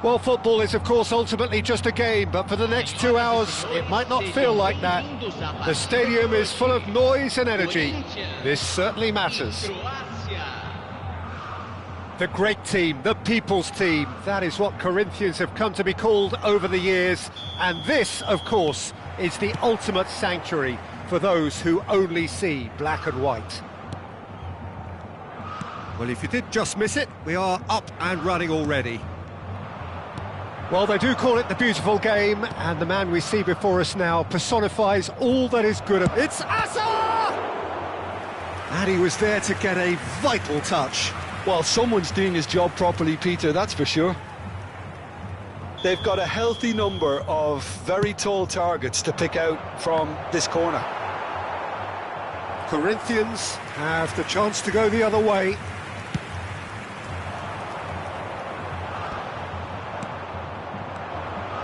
Well, football is, of course, ultimately just a game, but for the next 2 hours, it might not feel like that. The stadium is full of noise and energy. This certainly matters. The great team, the people's team, that is what Corinthians have come to be called over the years. And this, of course, is the ultimate sanctuary for those who only see black and white. Well, if you did just miss it, we are up and running already. Well, they do call it the beautiful game, and the man we see before us now personifies all that is good. It's Asa! And he was there to get a vital touch. Well, someone's doing his job properly, Peter, that's for sure. They've got a healthy number of very tall targets to pick out from this corner. Corinthians have the chance to go the other way.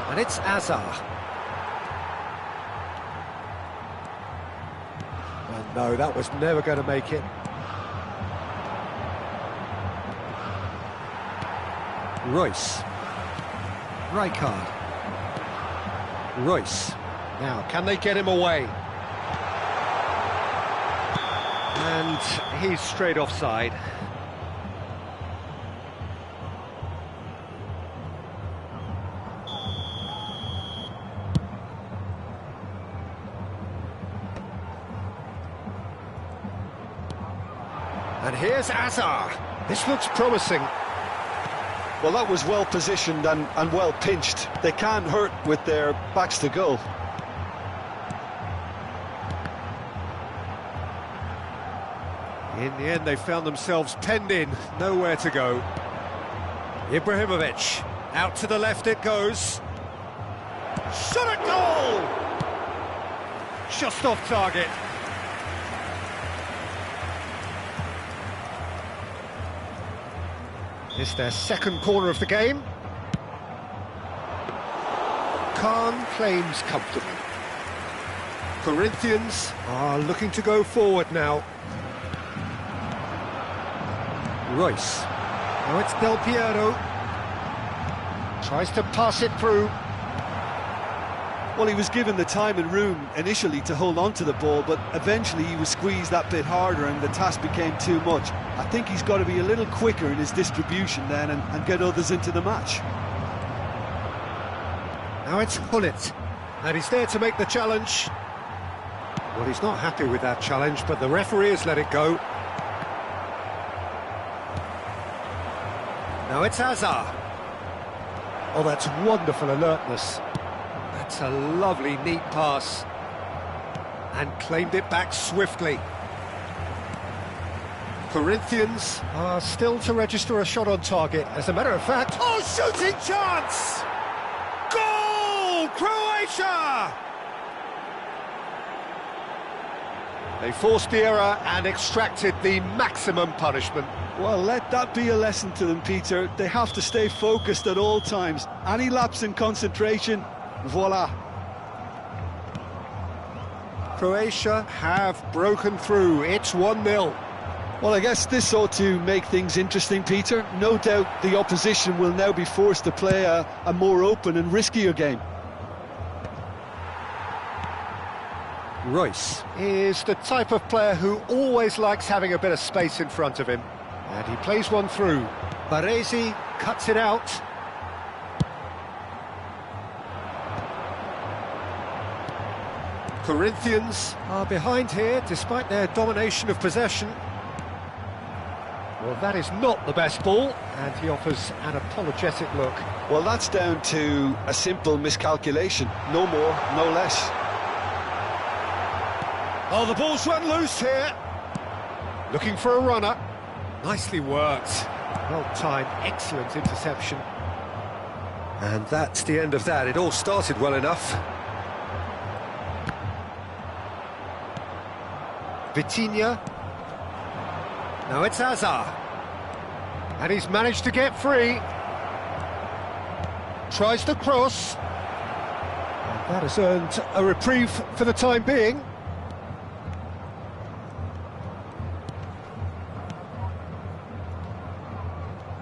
And it's Azar. Well, no, that was never going to make it. Royce. Rijkaard. Royce. Now, can they get him away? And he's straight offside. And here's Azar. This looks promising. Well, that was well positioned and well pinched. They can't hurt with their backs to goal. In the end, they found themselves penned in, nowhere to go. Ibrahimovic, out to the left it goes. Shot at goal! Just off target. It's their second corner of the game. Khan claims comfortably. Corinthians are looking to go forward now. Royce. Now it's Del Piero. Tries to pass it through. Well, he was given the time and room initially to hold on to the ball, but eventually he was squeezed that bit harder and the task became too much. I think he's got to be a little quicker in his distribution then and get others into the match. Now it's Hullet, and he's there to make the challenge. Well, he's not happy with that challenge, but the referee has let it go. Now it's Azar. Oh, that's wonderful alertness. That's a lovely, neat pass. And claimed it back swiftly. Corinthians are still to register a shot on target. As a matter of fact... Oh, shooting chance! Goal! Croatia! They forced the error and extracted the maximum punishment. Well, let that be a lesson to them, Peter. They have to stay focused at all times. Any lapse in concentration, voila. Croatia have broken through. It's 1-0. Well, I guess this ought to make things interesting, Peter. No doubt the opposition will now be forced to play a more open and riskier game. Royce is the type of player who always likes having a bit of space in front of him. And he plays one through. Baresi cuts it out. Corinthians are behind here despite their domination of possession. Well, that is not the best ball, and he offers an apologetic look. Well, that's down to a simple miscalculation. No more, no less. Oh, the ball's run loose here. Looking for a runner. Nicely worked. Well timed, excellent interception. And that's the end of that. It all started well enough. Vitinha. Now it's Azar. And he's managed to get free. Tries to cross. And that has earned a reprieve for the time being.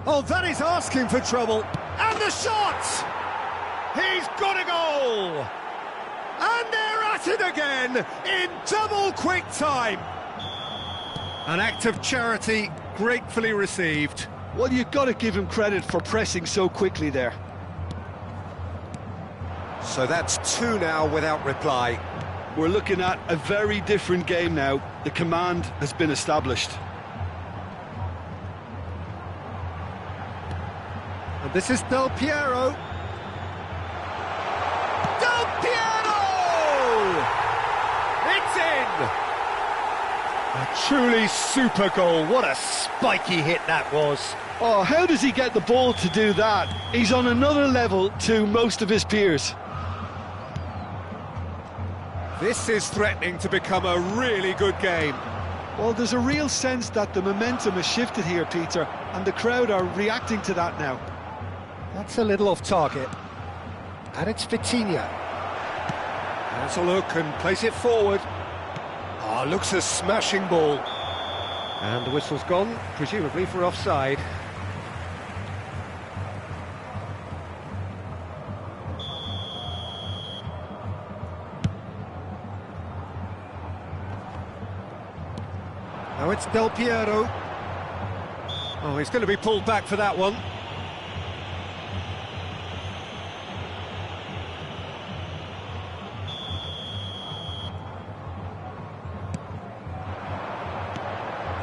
Oh, that is asking for trouble. And the shot! He's got a goal! And they're at it again in double quick time. An act of charity gratefully received. Well, you've got to give him credit for pressing so quickly there. So that's 2 now without reply. We're looking at a very different game now. The command has been established. And this is Del Piero. Del Piero! It's in! A truly super goal. What a spiky hit that was. Oh, how does he get the ball to do that? He's on another level to most of his peers. This is threatening to become a really good game. Well, there's a real sense that the momentum has shifted here, Peter, and the crowd are reacting to that now. That's a little off target. And it's Vitinha. Has a look and place it forward. Ah, looks a smashing ball. And the whistle's gone, presumably for offside. Now it's Del Piero. Oh, he's going to be pulled back for that one.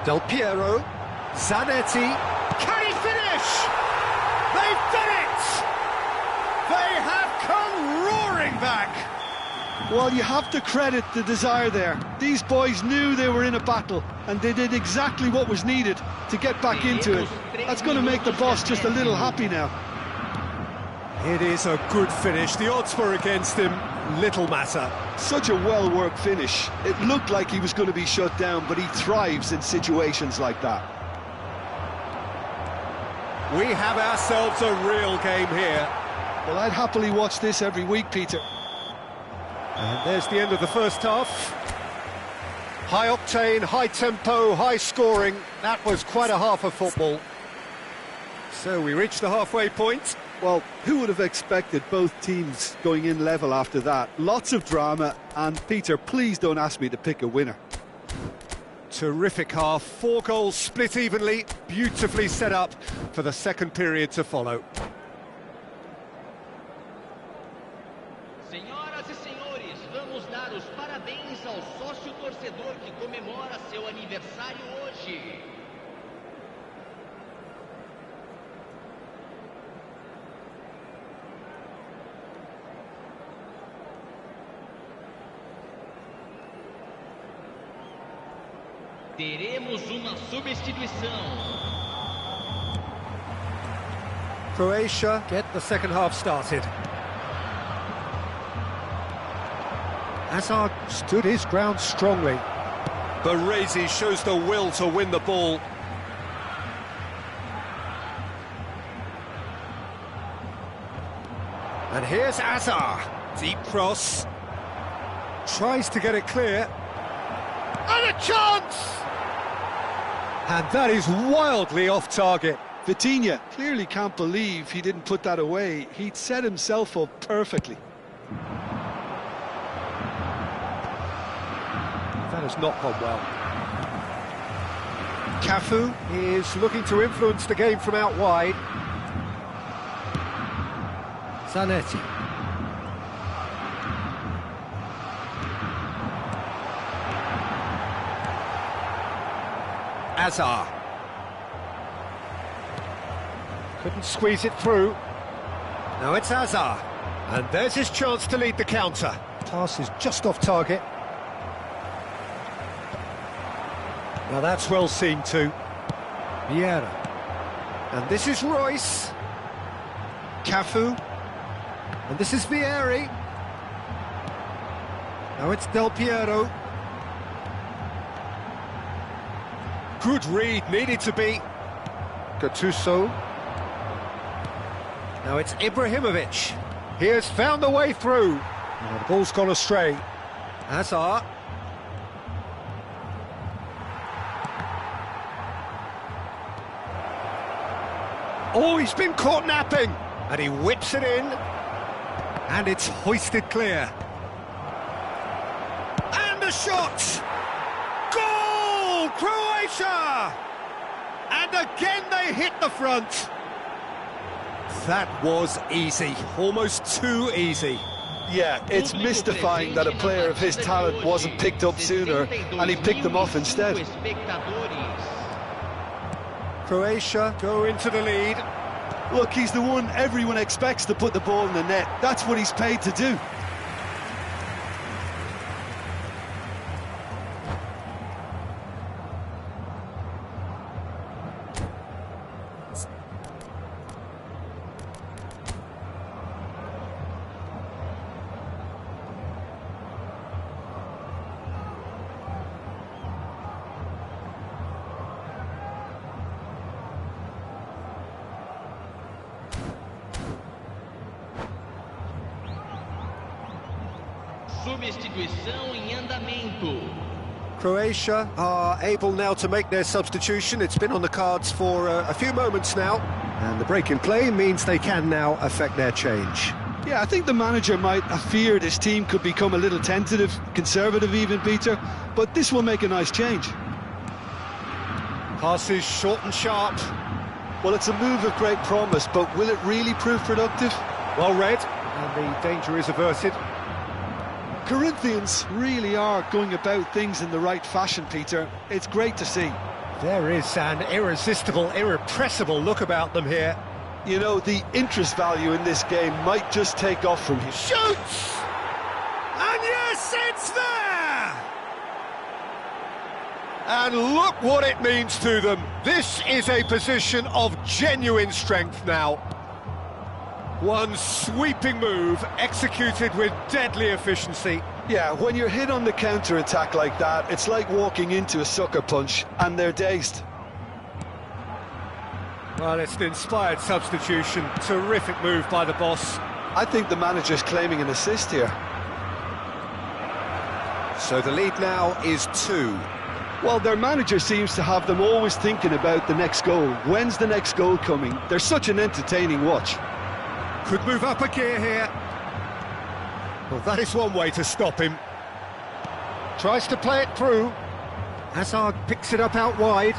Del Piero, Zanetti, can he finish? They've done it! They have come roaring back! Well, you have to credit the desire there. These boys knew they were in a battle, and they did exactly what was needed to get back into it. That's going to make the boss just a little happy now. It is a good finish. The odds were against him, little matter. Such a well-worked finish. It looked like he was going to be shut down, but he thrives in situations like that. We have ourselves a real game here. Well, I'd happily watch this every week, Peter. And there's the end of the first half. High octane, high tempo, high scoring. That was quite a half of football. So we reached the halfway point. Well, who would have expected both teams going in level after that? Lots of drama, and Peter, please don't ask me to pick a winner. Terrific half, 4 goals split evenly, beautifully set up for the second period to follow. Senhoras e senhores, vamos dar os parabéns ao sócio torcedor que comemora seu aniversário hoje. Teremos uma substituição. Croatia get the second half started. Hazard stood his ground strongly. Baresi shows the will to win the ball. And here's Azar. Deep cross. Tries to get it clear. And a chance! And that is wildly off target. Vitinha clearly can't believe he didn't put that away. He'd set himself up perfectly. That has not gone well. Cafu is looking to influence the game from out wide. Zanetti. Azar. Couldn't squeeze it through. Now it's Azar. And there's his chance to lead the counter. Pass is just off target. Now that's well seen too. Vieira. And this is Royce. Cafu. And this is Vieri. Now it's Del Piero. Good read, needed to be. Gattuso. Now it's Ibrahimovic. He has found the way through. Oh, the ball's gone astray. Hazard. Oh, he's been caught napping. And he whips it in. And it's hoisted clear. And a shot! Goal! Croatia! And again they hit the front. That was easy, almost too easy. Yeah, it's mystifying that a player of his talent wasn't picked up sooner, and he picked them off instead. Croatia go into the lead. Look, he's the one everyone expects to put the ball in the net. That's what he's paid to do. Substituição em andamento. Croatia are able now to make their substitution. It's been on the cards for a few moments now, and the break in play means they can now affect their change. Yeah, I think the manager might have feared his team could become a little tentative, conservative even, Peter, but this will make a nice change. Passes short and sharp. Well, it's a move of great promise, but will it really prove productive? Well read, and the danger is averted. Corinthians really are going about things in the right fashion, Peter. It's great to see. There is an irresistible, irrepressible look about them here. You know, the interest value in this game might just take off from him. Shoots! And yes, it's there! And look what it means to them. This is a position of genuine strength now. One sweeping move, executed with deadly efficiency. Yeah, when you're hit on the counter-attack like that, it's like walking into a sucker punch, and they're dazed. Well, it's an inspired substitution. Terrific move by the boss. I think the manager's claiming an assist here. So the lead now is 2. Well, their manager seems to have them always thinking about the next goal. When's the next goal coming? They're such an entertaining watch. Could move up a gear here. Well, that is one way to stop him. Tries to play it through. Hazard picks it up out wide.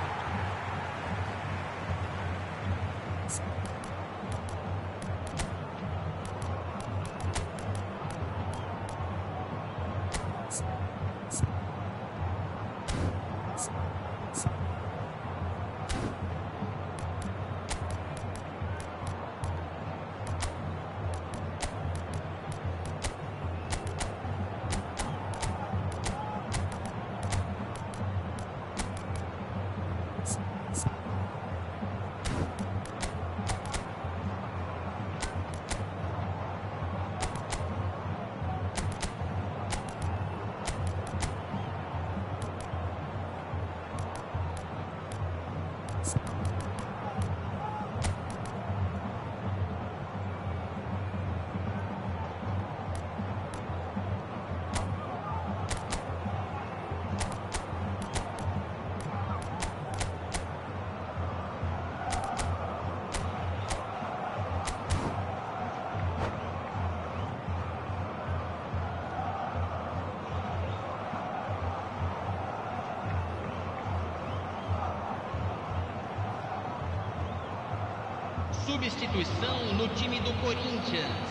Substituição no time do Corinthians.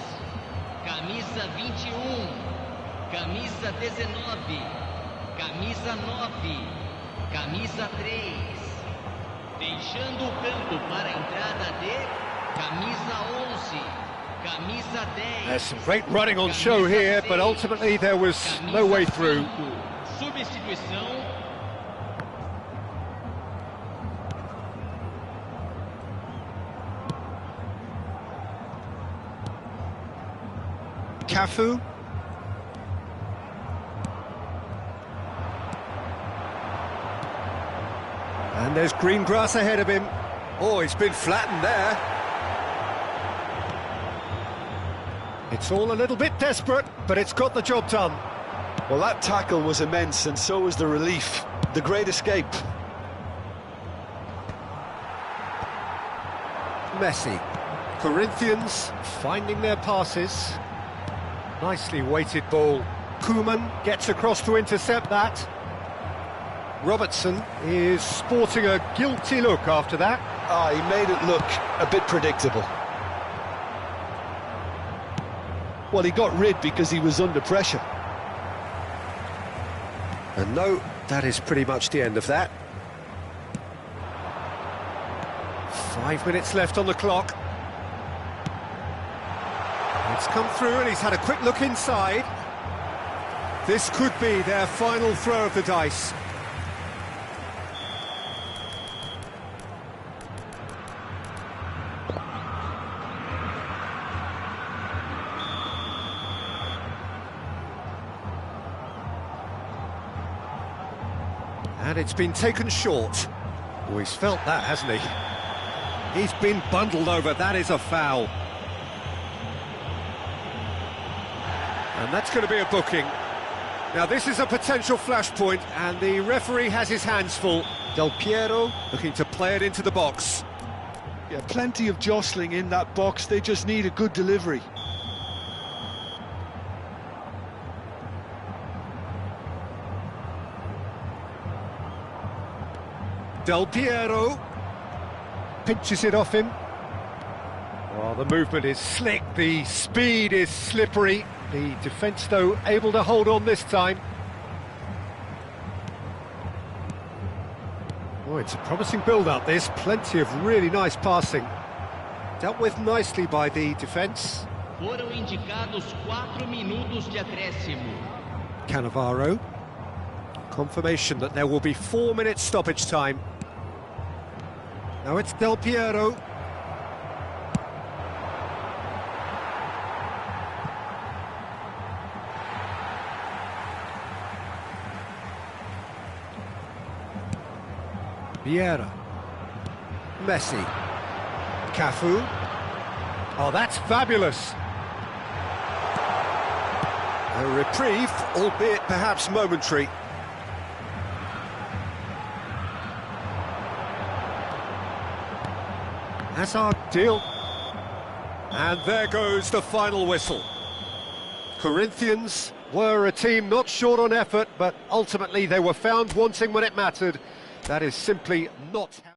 Camisa 21, camisa 19, camisa 9, camisa 3. Deixando o campo para a entrada de camisa 11, camisa 10. There's some great running on show here, but ultimately there was no way through. Substituição. Cafu. And there's green grass ahead of him. Oh, he's been flattened there. It's all a little bit desperate, but it's got the job done. Well, that tackle was immense, and so was the relief. The great escape. Messi. Corinthians finding their passes. Nicely weighted ball. Koeman gets across to intercept that. Robertson is sporting a guilty look after that. He made it look a bit predictable. Well, he got rid because he was under pressure. And no, that is pretty much the end of that. 5 minutes left on the clock. It's come through and he's had a quick look inside. This could be their final throw of the dice. And it's been taken short. Oh, he's felt that, hasn't he? He's been bundled over, that is a foul. And that's going to be a booking. Now this is a potential flashpoint, and the referee has his hands full. Del Piero looking to play it into the box. Yeah, plenty of jostling in that box, they just need a good delivery. Del Piero pinches it off him. Oh, the movement is slick, the speed is slippery. The defence, though, able to hold on this time. Oh, it's a promising build-up, this. Plenty of really nice passing. Dealt with nicely by the defence. Foram indicados 4 minutos de acréscimo. Cannavaro. Confirmation that there will be 4 minutes stoppage time. Now it's Del Piero. Vieira. Messi. Cafu. Oh, that's fabulous. A reprieve, albeit perhaps momentary. Hazard deal. And there goes the final whistle. Corinthians were a team not short on effort, but ultimately they were found wanting when it mattered. That is simply not how...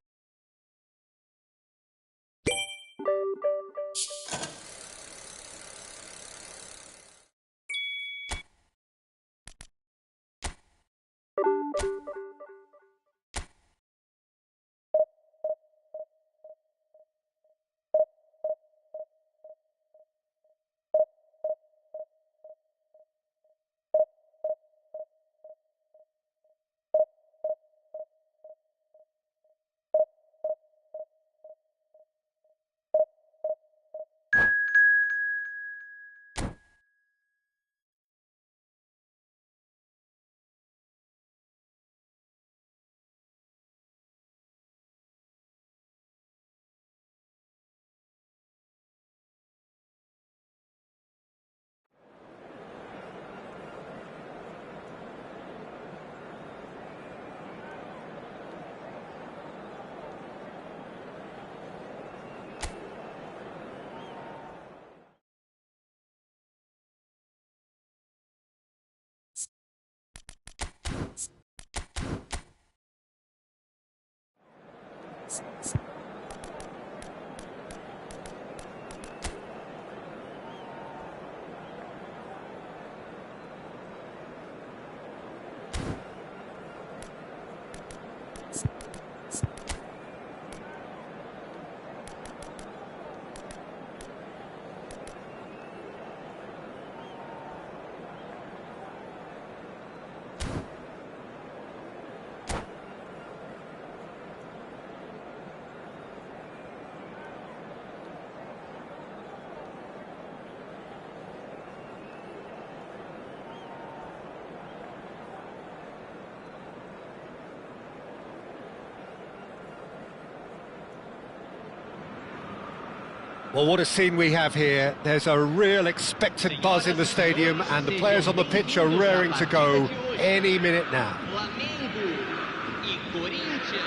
Well, what a scene we have here. There's a real expectant buzz in the stadium, and the players on the pitch are raring to go any minute now.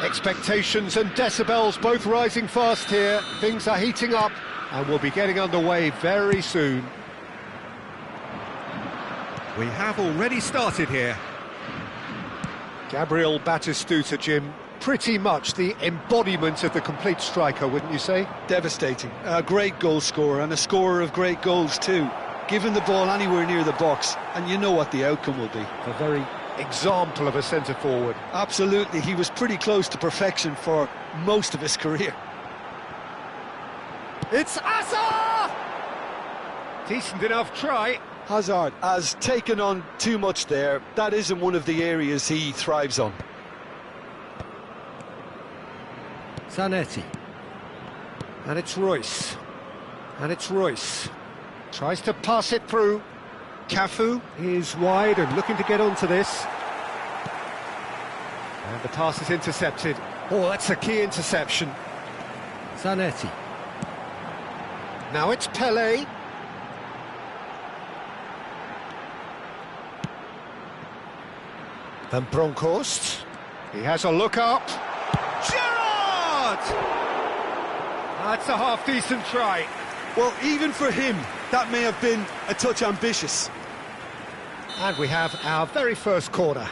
Expectations and decibels both rising fast here. Things are heating up. and we'll be getting underway very soon. We have already started here. Gabriel Batistuta, Jim, pretty much the embodiment of the complete striker, wouldn't you say? Devastating. A great goal scorer and a scorer of great goals too. Given the ball anywhere near the box, and you know what the outcome will be. A very example of a centre-forward. Absolutely, he was pretty close to perfection for most of his career. It's Hazard! Decent enough try. Hazard has taken on too much there. That isn't one of the areas he thrives on. Zanetti. And it's Royce. And it's Royce. Tries to pass it through. Cafu is wide and looking to get onto this. And the pass is intercepted. Oh, that's a key interception. Zanetti. Now it's Pelé. Van Bronckhorst. He has a look up. Gerrard! That's a half-decent try. Well, even for him, that may have been a touch ambitious. And we have our very first corner.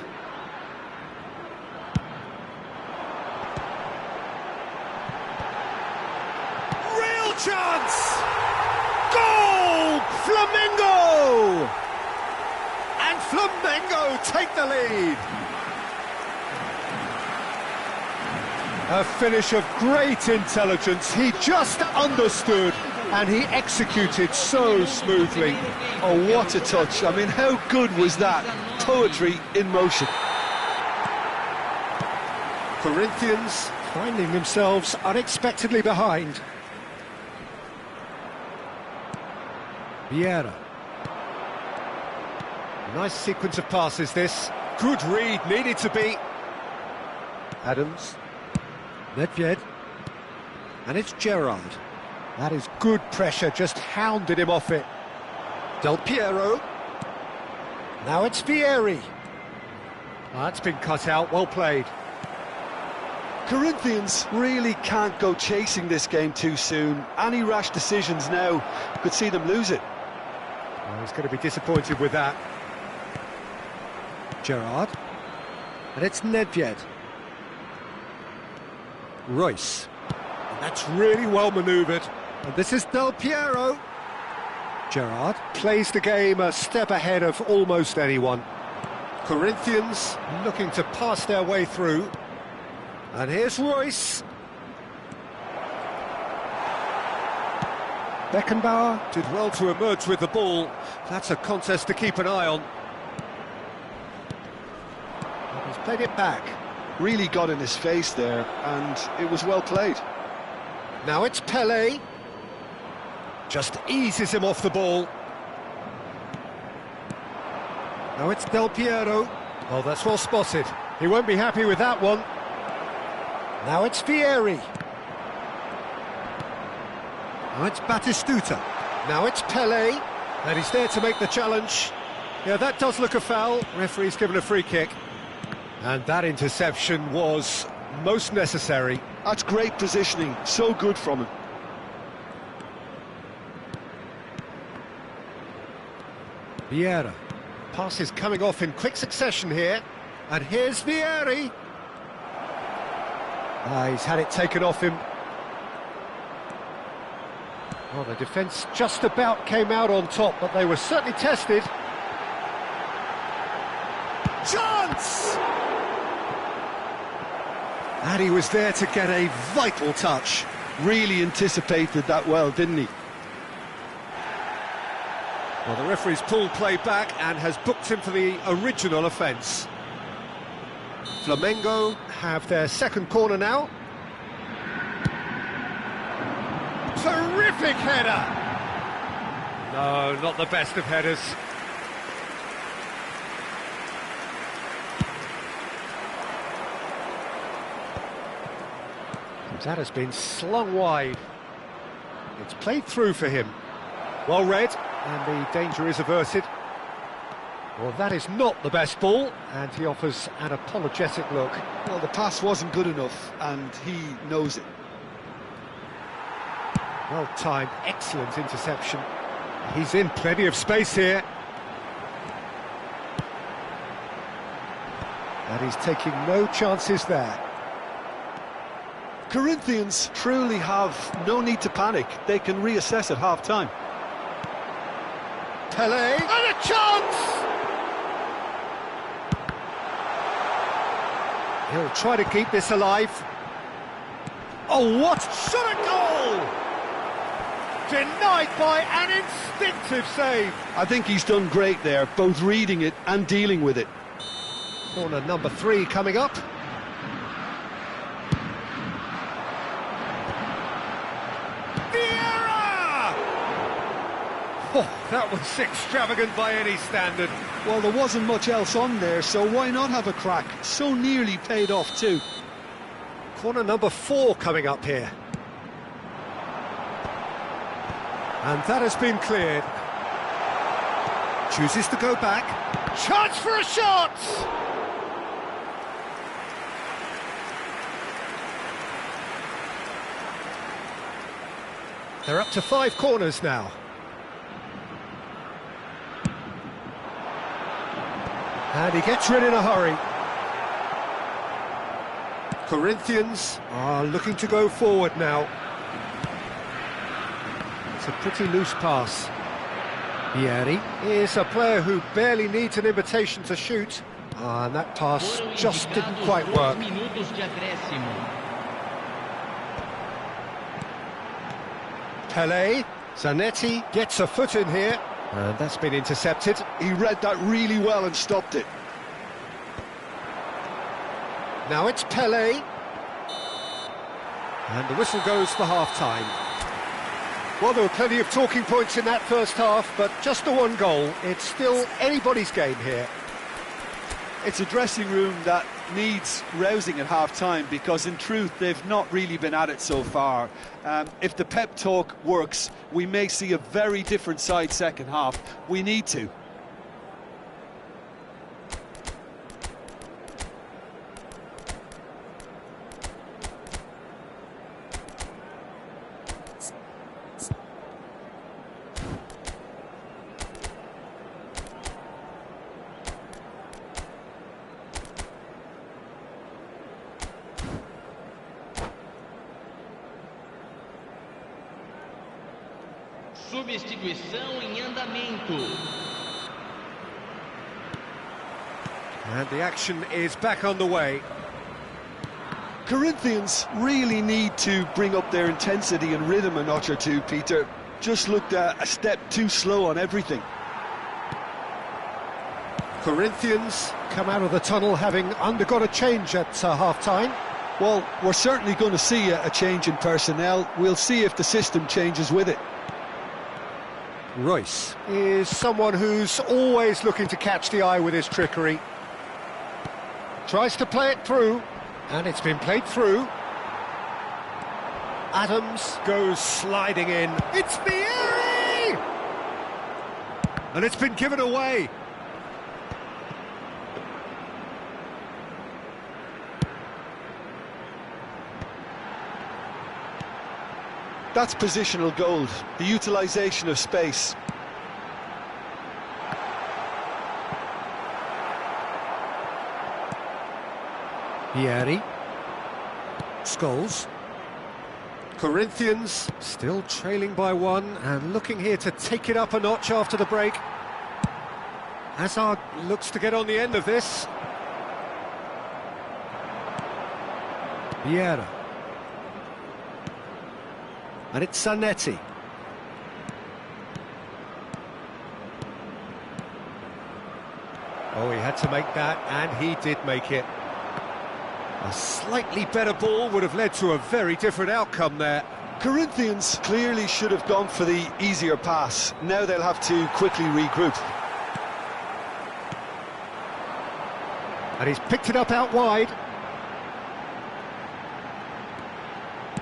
Real chance! Goal! Flamengo! And Flamengo take the lead. A finish of great intelligence. He just understood and he executed so smoothly. Oh, what a touch. I mean, how good was that? Poetry in motion. Corinthians finding themselves unexpectedly behind. Vieira. Nice sequence of passes this. Good read, needed to be. Adams. Nedved. And it's Gerrard. That is good pressure, just hounded him off it. Del Piero. Now it's Vieri. That's been cut out, well played. Corinthians really can't go chasing this game too soon. Any rash decisions now could see them lose it. Well, he's going to be disappointed with that. Gerrard. And it's Nedved. Royce. And that's really well manoeuvred. And this is Del Piero. Gerrard plays the game a step ahead of almost anyone. Corinthians looking to pass their way through. And here's Royce. Beckenbauer did well to emerge with the ball. That's a contest to keep an eye on. He's played it back. Really got in his face there, and it was well played. Now it's Pelé. Just eases him off the ball. Now it's Del Piero. Oh, that's well spotted. He won't be happy with that one. Now it's Vieri. Now it's Batistuta. Now it's Pelé. And he's there to make the challenge. Yeah, that does look a foul. Referee's given a free kick. And that interception was most necessary. That's great positioning. So good from him. Vieira. Pass is coming off in quick succession here. And here's Vieri. He's had it taken off him. Well, the defence just about came out on top, but they were certainly tested. Chance! And he was there to get a vital touch. Really anticipated that well, didn't he? Well, the referee's pulled play back and has booked him for the original offence. Flamengo have their second corner now. Terrific header! No, not the best of headers. That has been slung wide. It's played through for him. Well read, and the danger is averted. Well, that is not the best ball, and he offers an apologetic look. Well, the pass wasn't good enough, and he knows it. Well-timed, excellent interception. He's in plenty of space here. And he's taking no chances there. Corinthians truly have no need to panic. They can reassess at half-time. Pelé, and a chance! He'll try to keep this alive. Oh, what shot at goal! Denied by an instinctive save. I think he's done great there, both reading it and dealing with it. Corner number 3 coming up. Oh, that was extravagant by any standard. Well, there wasn't much else on there, so why not have a crack? So nearly paid off too. Corner number 4 coming up here. And that has been cleared. Chooses to go back. Chance for a shot! They're up to 5 corners now. And he gets rid in a hurry. Corinthians are looking to go forward now. It's a pretty loose pass. Vieri is a player who barely needs an invitation to shoot. And that pass just didn't quite work. Pelé, Zanetti gets a foot in here. And that's been intercepted. He read that really well and stopped it. Now it's Pelé. And the whistle goes for half-time. Well, there were plenty of talking points in that first half, but just the one goal. It's still anybody's game here. It's a dressing room that needs rousing at half-time because, in truth, they've not really been at it so far. If the pep talk works, we may see a very different side second half. We need to. Substituição em andamento. And the action is back on the way. Corinthians really need to bring up their intensity and rhythm a notch or two, Peter. Just looked a step too slow on everything. Corinthians come out of the tunnel having undergone a change at half-time. Well, we're certainly going to see a change in personnel. We'll see if the system changes with it. Royce is someone who's always looking to catch the eye with his trickery. Tries to play it through, and it's been played through. Adams goes sliding in. It's Vieri! And it's been given away. That's positional gold, the utilisation of space. Vieri. Scholes. Corinthians still trailing by 1 and looking here to take it up a notch after the break. Hazard looks to get on the end of this. Vieira. And it's Zanetti. Oh, he had to make that, and he did make it. A slightly better ball would have led to a very different outcome there. Corinthians clearly should have gone for the easier pass. Now they'll have to quickly regroup. And he's picked it up out wide.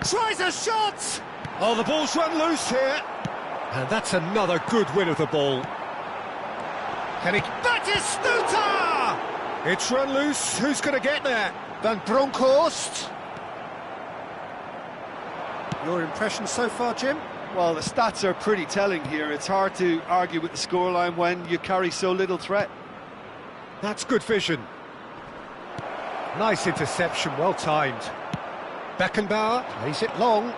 Tries a shot! Oh, the ball's run loose here. And that's another good win of the ball. Can he... Batistuta! It's run loose. Who's going to get there? Van Bronckhorst. Your impression so far, Jim? Well, the stats are pretty telling here. It's hard to argue with the scoreline when you carry so little threat. That's good vision. Nice interception, well timed. Beckenbauer plays it long.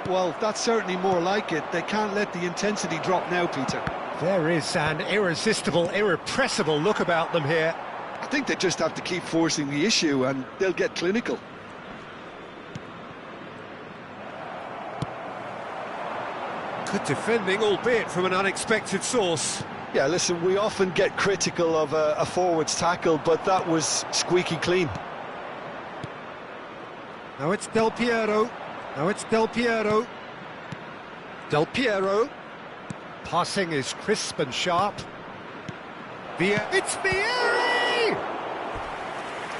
Well, that's certainly more like it. They can't let the intensity drop now, Peter. There is an irresistible, irrepressible look about them here. I think they just have to keep forcing the issue and they'll get clinical. Good defending, albeit from an unexpected source. Yeah, listen, we often get critical of a forward's tackle, but that was squeaky clean. Now it's Del Piero. Now it's Del Piero. Del Piero. Passing is crisp and sharp. It's Vieri!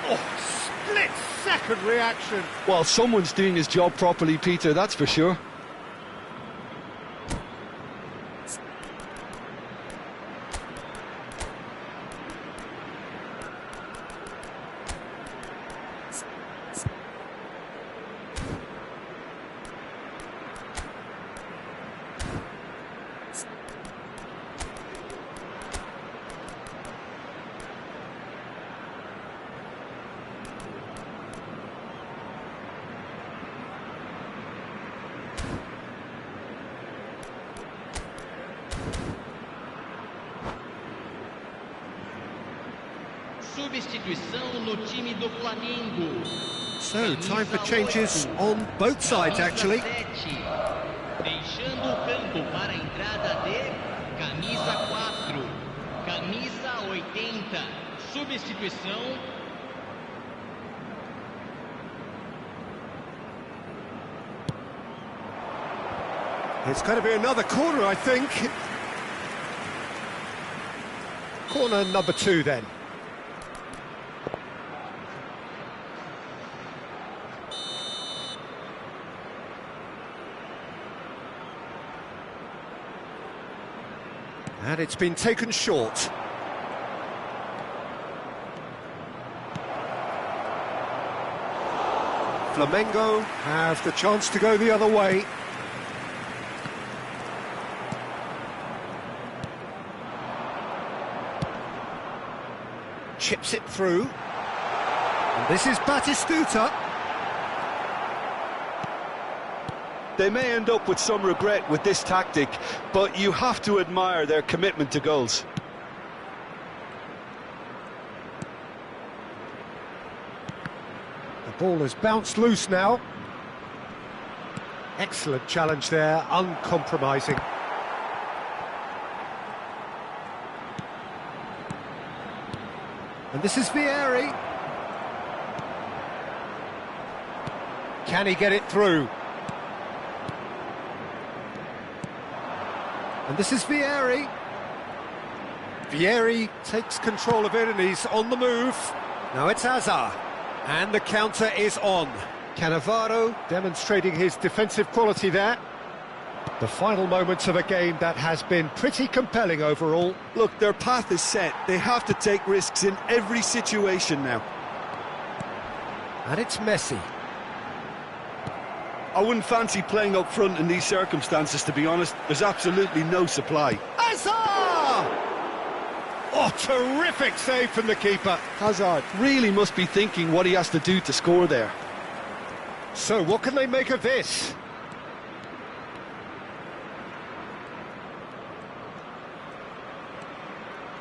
Oh, split-second reaction. Well, someone's doing his job properly, Peter, that's for sure. Substituição no time do Flamengo. So, time for changes on both sides, actually. Deixando o campo para a entrada de camisa 4, camisa 80. Substituição. It's going to be another corner, I think. Corner number 2, then. And it's been taken short. Flamengo have the chance to go the other way. Chips it through. And this is Batistuta. They may end up with some regret with this tactic, but you have to admire their commitment to goals. The ball has bounced loose now. Excellent challenge there, uncompromising. And this is Vieri. Can he get it through? And this is Vieri. Vieri takes control of it and he's on the move. Now it's Hazard. And the counter is on. Cannavaro demonstrating his defensive quality there. The final moments of a game that has been pretty compelling overall. Look, their path is set. They have to take risks in every situation now. And it's Messi. I wouldn't fancy playing up front in these circumstances, to be honest. There's absolutely no supply. Hazard! Oh, terrific save from the keeper. Hazard really must be thinking what he has to do to score there. So, what can they make of this?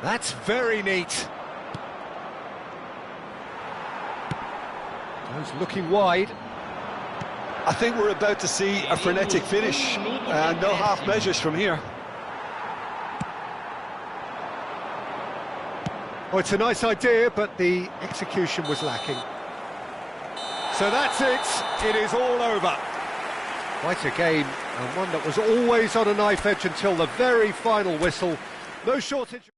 That's very neat. Goes looking wide. I think we're about to see a frenetic finish, and no half measures from here. Oh, it's a nice idea, but the execution was lacking. So that's it. It is all over. Quite a game, and one that was always on a knife edge until the very final whistle. No shortage.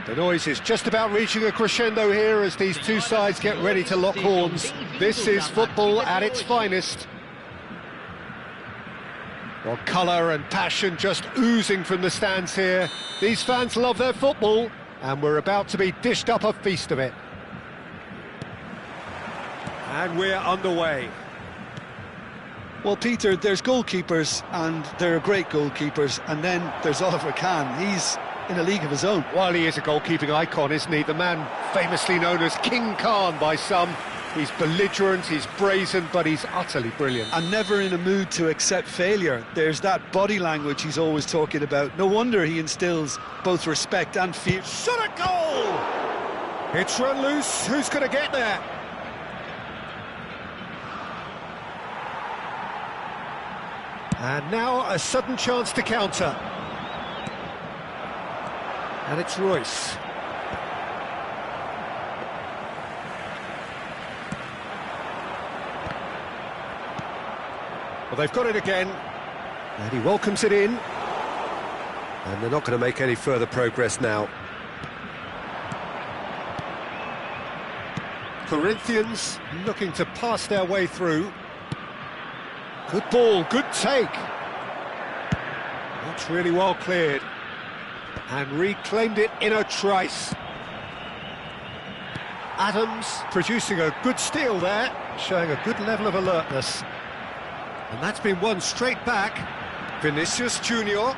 The noise is just about reaching a crescendo here as these two sides get ready to lock horns. This is football at its finest. Well, colour and passion just oozing from the stands here. These fans love their football, and we're about to be dished up a feast of it. And we're underway. Well, Peter, there's goalkeepers, and there are great goalkeepers, and then there's Oliver Kahn. He's in a league of his own. Well, he is a goalkeeping icon, isn't he? The man famously known as King Khan by some. He's belligerent, he's brazen, but he's utterly brilliant. And never in a mood to accept failure. There's that body language he's always talking about. No wonder he instills both respect and fear. Shot a goal! It's run loose. Who's going to get there? And now a sudden chance to counter. And it's Royce. Well, they've got it again, and he welcomes it in. And they're not going to make any further progress now. Corinthians looking to pass their way through. Good ball, good take. That's really well cleared. And reclaimed it in a trice. Adams producing a good steal there, showing a good level of alertness. And that's been won straight back. Vinicius Junior. A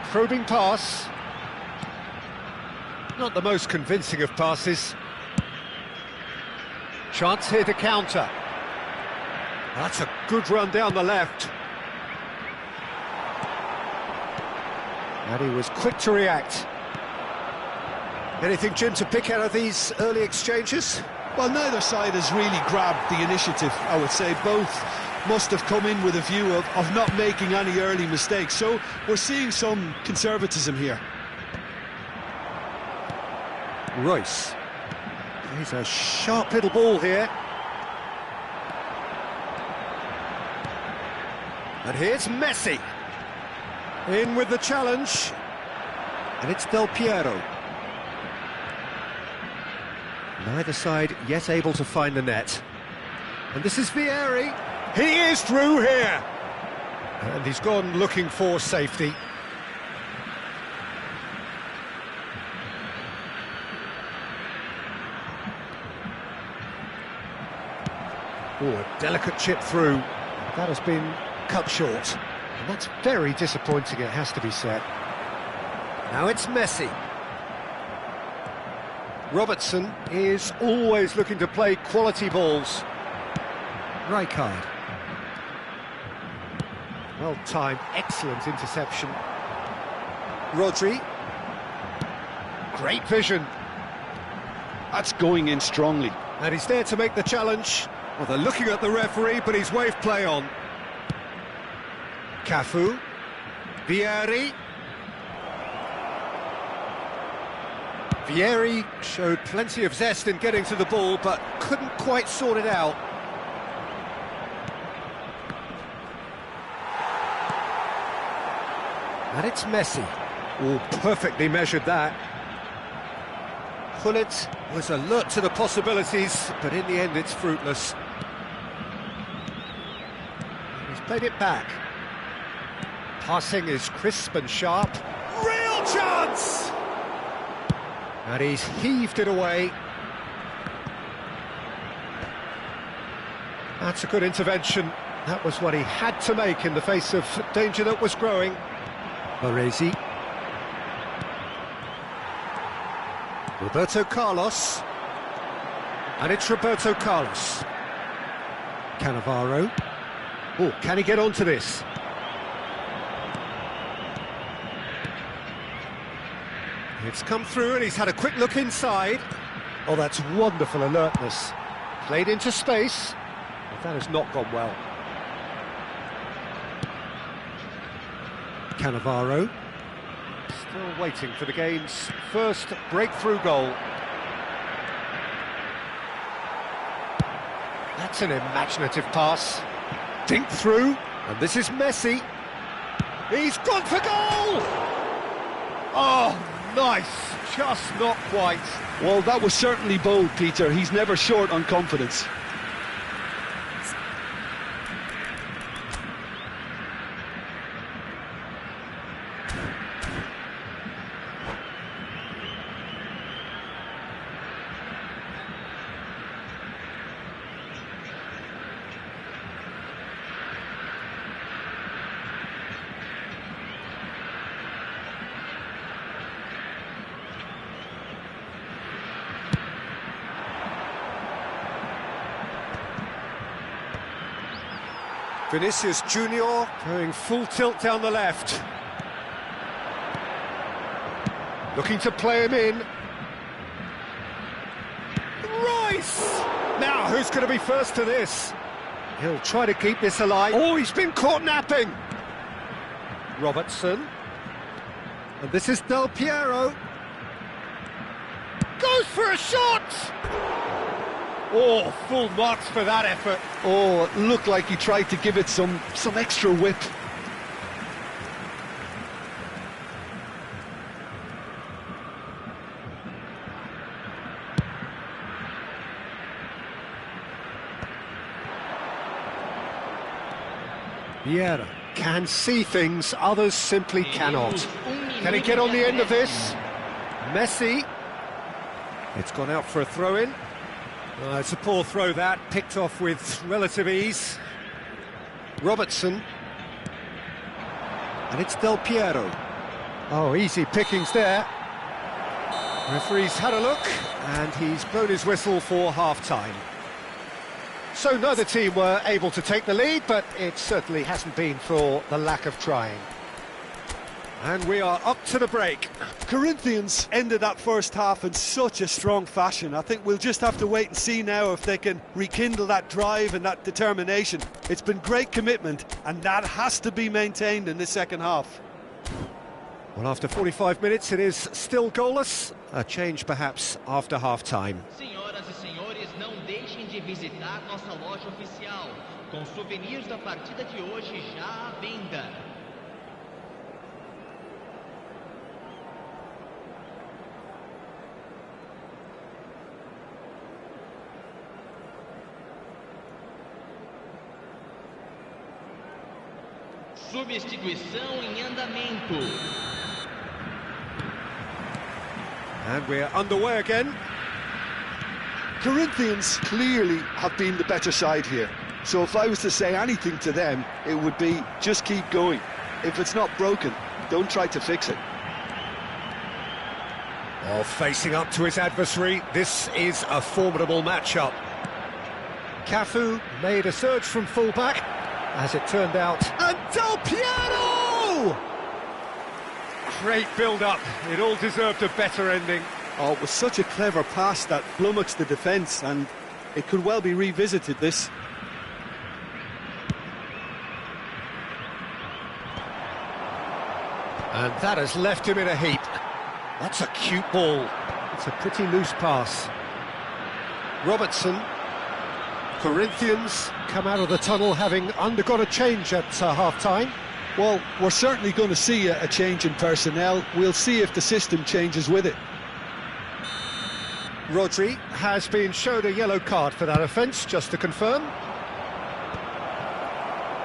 probing pass. Not the most convincing of passes. Chance here to counter. That's a good run down the left. And he was quick to react. Anything, Jim, to pick out of these early exchanges? Well, neither side has really grabbed the initiative, I would say. Both must have come in with a view of not making any early mistakes. So we're seeing some conservatism here. Royce. He's a sharp little ball here. And here's Messi. In with the challenge. And it's Del Piero. Neither side yet able to find the net. And this is Vieri. He is through here. And he's gone looking for safety. Oh, a delicate chip through. That has been cut short. And that's very disappointing, it has to be said. Now it's Messi. Robertson is always looking to play quality balls. Rijkaard. Well timed, excellent interception. Rodri. Great vision. That's going in strongly. And he's there to make the challenge. Well, they're looking at the referee, but he's waved play on. Cafu. Vieri. Vieri showed plenty of zest in getting to the ball, but couldn't quite sort it out. And it's Messi. Oh, perfectly measured that. Gullit was alert to the possibilities, but in the end it's fruitless. He's played it back. Passing is crisp and sharp. Real chance! And he's heaved it away. That's a good intervention. That was what he had to make in the face of danger that was growing. Baresi. Roberto Carlos. And it's Roberto Carlos. Cannavaro. Oh, can he get onto this? It's come through and he's had a quick look inside. Oh, that's wonderful alertness. Played into space, but that has not gone well. Cannavaro. Still waiting for the game's first breakthrough goal. That's an imaginative pass. Dink through, and this is Messi. He's gone for goal! Oh, nice, just not quite. Well, that was certainly bold, Peter. He's never short on confidence. Vinicius Junior going full tilt down the left. Looking to play him in. Rice! Now, who's going to be first to this? He'll try to keep this alive. Oh, he's been caught napping! Robertson. And this is Del Piero. Goes for a shot! Oh, full marks for that effort. Oh, it looked like he tried to give it some extra whip. Vieira can see things others simply cannot. Can he get on the end of this? Messi. It's gone out for a throw-in. It's a poor throw that, picked off with relative ease. Robertson. And it's Del Piero. Oh, easy pickings there. Referee's had a look, and he's blown his whistle for half-time. So neither team were able to take the lead, but it certainly hasn't been for the lack of trying. And we are up to the break. Corinthians ended that first half in such a strong fashion. I think we'll just have to wait and see now if they can rekindle that drive and that determination. It's been great commitment, and that has to be maintained in the second half. Well, after 45 minutes, it is still goalless. A change, perhaps, after half-time. Senhoras e senhores, não deixem de visitar nossa loja oficial, com souvenirs da partida de hoje já à venda. Substituição em andamento. And we're underway again. Corinthians clearly have been the better side here. So if I was to say anything to them, it would be just keep going. If it's not broken, don't try to fix it. Well, facing up to his adversary, this is a formidable matchup. Cafu made a surge from full-back, as it turned out. And Del Piero! Great build-up. It all deserved a better ending. Oh, it was such a clever pass that flummoxed the defence, and it could well be revisited, this. And that has left him in a heap. That's a cute ball. It's a pretty loose pass. Robertson. Corinthians come out of the tunnel having undergone a change at half-time. Well, we're certainly going to see a change in personnel. We'll see if the system changes with it. Rodri has been shown a yellow card for that offence, just to confirm.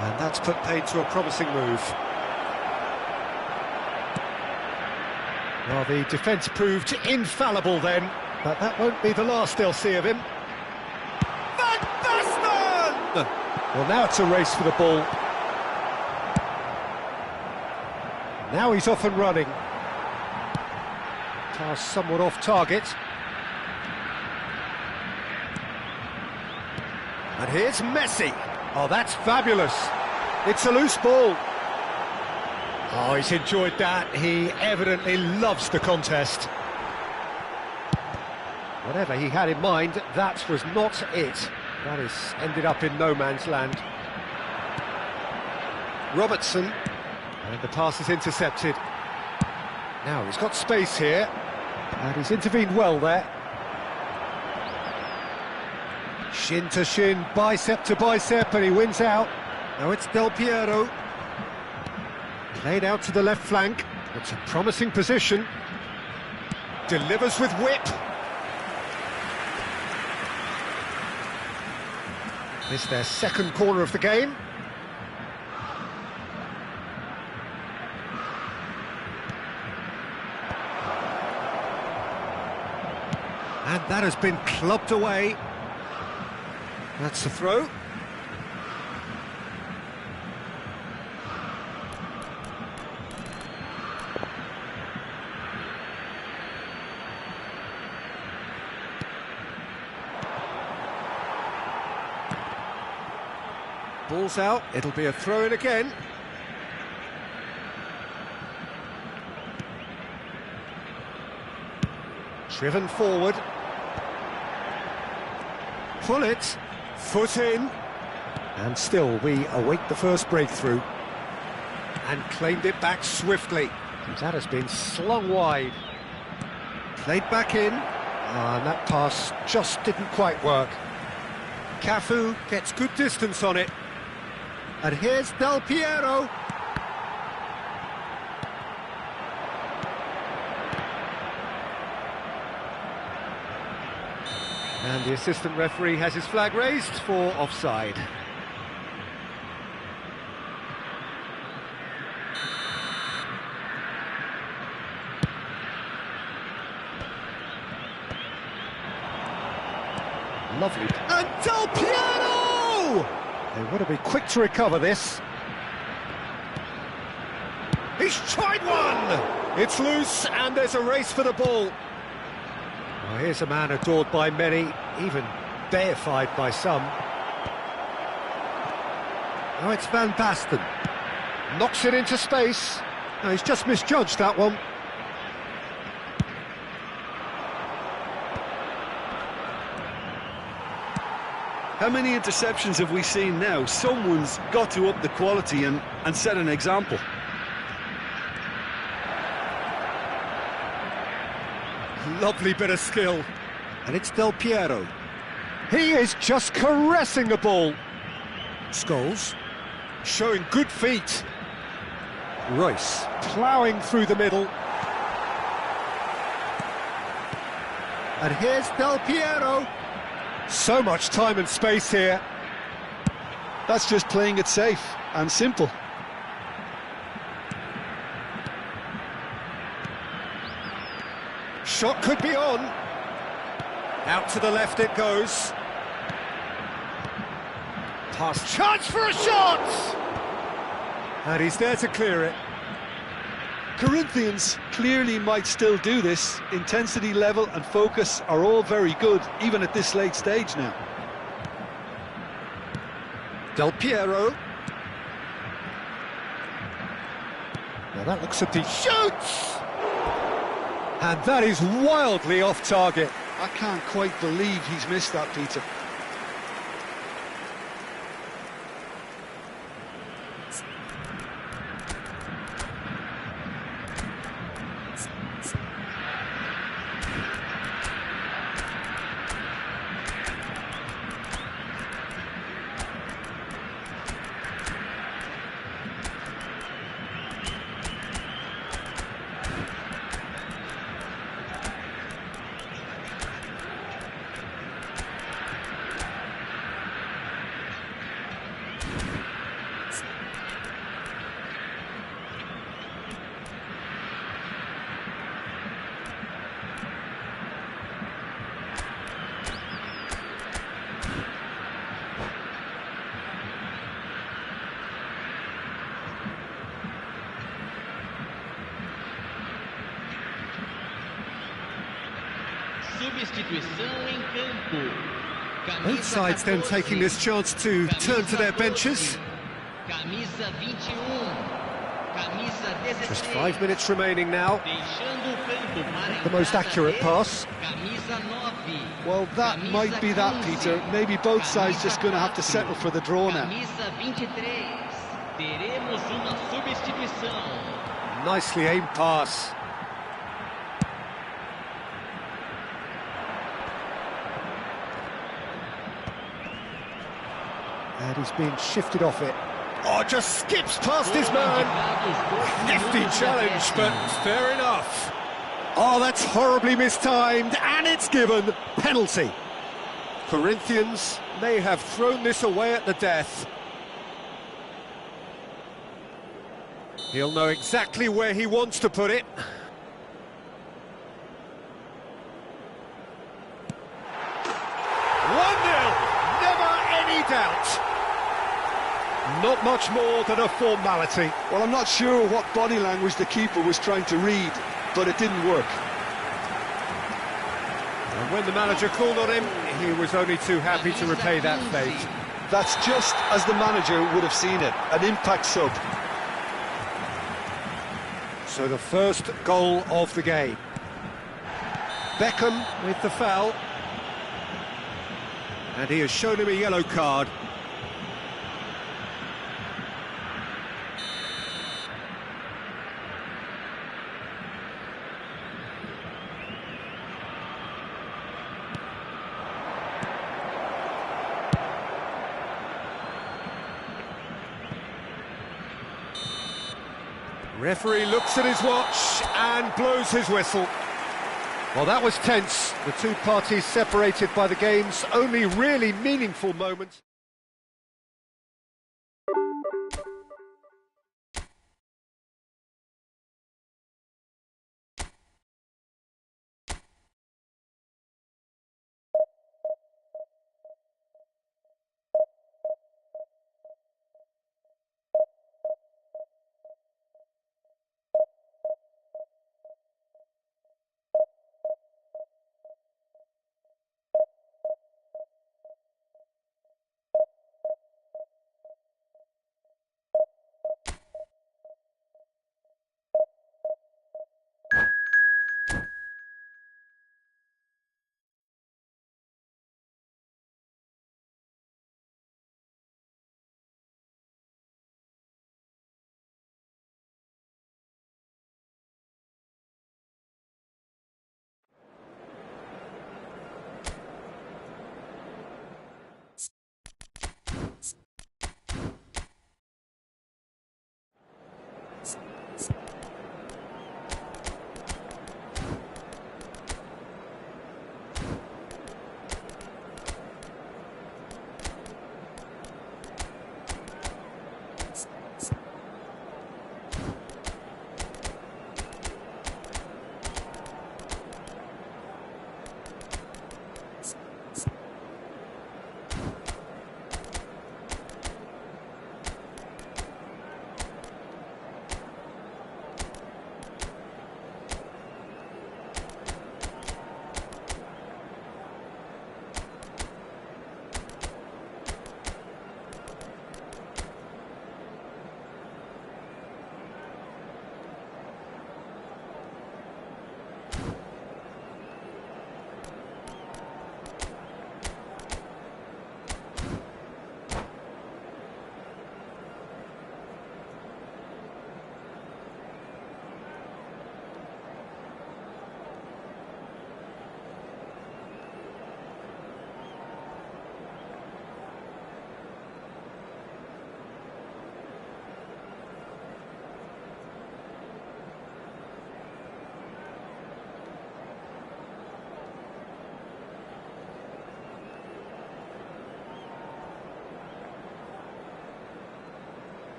And that's put paid to a promising move. Well, the defence proved infallible then, but that won't be the last they'll see of him. Well, now it's a race for the ball. Now he's off and running. Pass somewhat off target. And here's Messi. Oh, that's fabulous. It's a loose ball. Oh, he's enjoyed that. He evidently loves the contest. Whatever he had in mind, that was not it. That has ended up in no man's land. Robertson, and the pass is intercepted. Now he's got space here, and he's intervened well there. Shin to shin, bicep to bicep, and he wins out. Now it's Del Piero. Played out to the left flank. It's a promising position. delivers with whip. It's their second corner of the game. And that has been clubbed away. That's the throw. Ball's out, it'll be a throw-in again. Driven forward. Pull it, foot in. And still we await the first breakthrough. And claimed it back swiftly. That has been slung wide. Played back in. And that pass just didn't quite work. Cafu gets good distance on it. And here's Del Piero. And the assistant referee has his flag raised for offside. Lovely. And Del Piero! They want to be quick to recover this. He's tried one! It's loose and there's a race for the ball. Well, here's a man adored by many, even deified by some. Oh, it's Van Basten. Knocks it into space. No, he's just misjudged that one. How many interceptions have we seen now? Someone's got to up the quality and set an example. Lovely bit of skill. And it's Del Piero. He is just caressing the ball. Scholes showing good feet. Royce ploughing through the middle. And here's Del Piero. So much time and space here. That's just playing it safe and simple. Shot could be on. Out to the left it goes. Pass, chance for a shot! And he's there to clear it. Corinthians clearly might still do this. Intensity level and focus are all very good, even at this late stage now. Del Piero. Now that looks at the shoots! And that is wildly off target. I can't quite believe he's missed that, Peter. Both sides then taking this chance to turn to their benches. Just 5 minutes remaining now. The most accurate pass. Well, that might be that, Peter. Maybe both sides just going to have to settle for the draw now. Nicely aimed pass. And he's been shifted off it. Oh, just skips past his man. Nifty challenge, but fair enough. Oh, that's horribly mistimed, and it's given. Penalty. Corinthians may have thrown this away at the death. He'll know exactly where he wants to put it. Never any doubt. Not much more than a formality. Well, I'm not sure what body language the keeper was trying to read, but it didn't work. And when the manager called on him, he was only too happy to repay that fate. That's just as the manager would have seen it, an impact sub. So the first goal of the game. Beckham with the foul. And he has shown him a yellow card. Referee looks at his watch and blows his whistle. Well, that was tense. The two parties separated by the game's only really meaningful moment.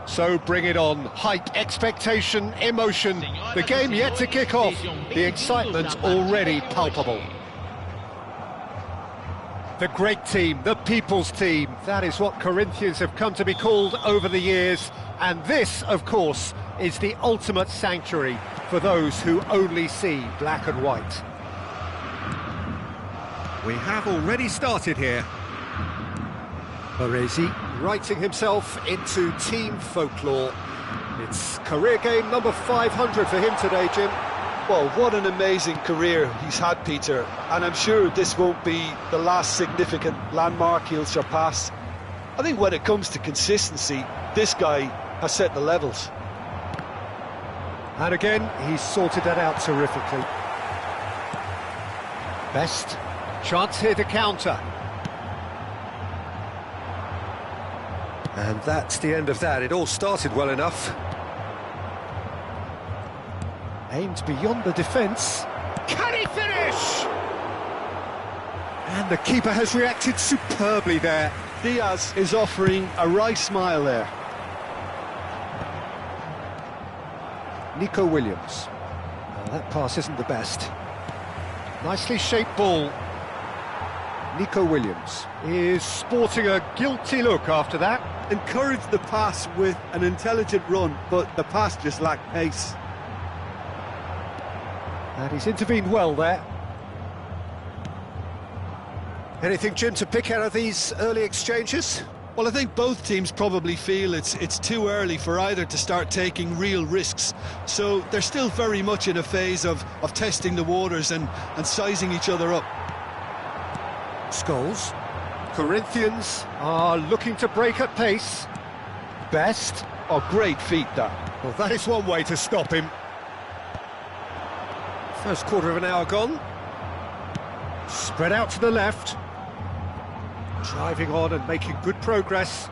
So bring it on. Hype, expectation, emotion. The game yet to kick off. The excitement already palpable. The great team, the people's team. That is what Corinthians have come to be called over the years. And this, of course, is the ultimate sanctuary for those who only see black and white. We have already started here. Baresi writing himself into team folklore. It's career game number 500 for him today, Jim. Well, what an amazing career he's had, Peter, and I'm sure this won't be the last significant landmark he'll surpass. I think when it comes to consistency, this guy has set the levels. And again, he's sorted that out terrifically. Best chance here to counter. And that's the end of that. It all started well enough. Aimed beyond the defence. Can he finish? And the keeper has reacted superbly there. Diaz is offering a wry smile there. Nico Williams. That pass isn't the best. Nicely shaped ball. Nico Williams is sporting a guilty look after that. Encouraged the pass with an intelligent run, but the pass just lacked pace. And he's intervened well there. Anything, Jim, to pick out of these early exchanges? Well, I think both teams probably feel it's too early for either to start taking real risks. So they're still very much in a phase of testing the waters and sizing each other up. Scholes. Corinthians are looking to break at pace. Best. Oh, great feat, that. Well, that is one way to stop him. First quarter of an hour gone. Spread out to the left. Driving on and making good progress.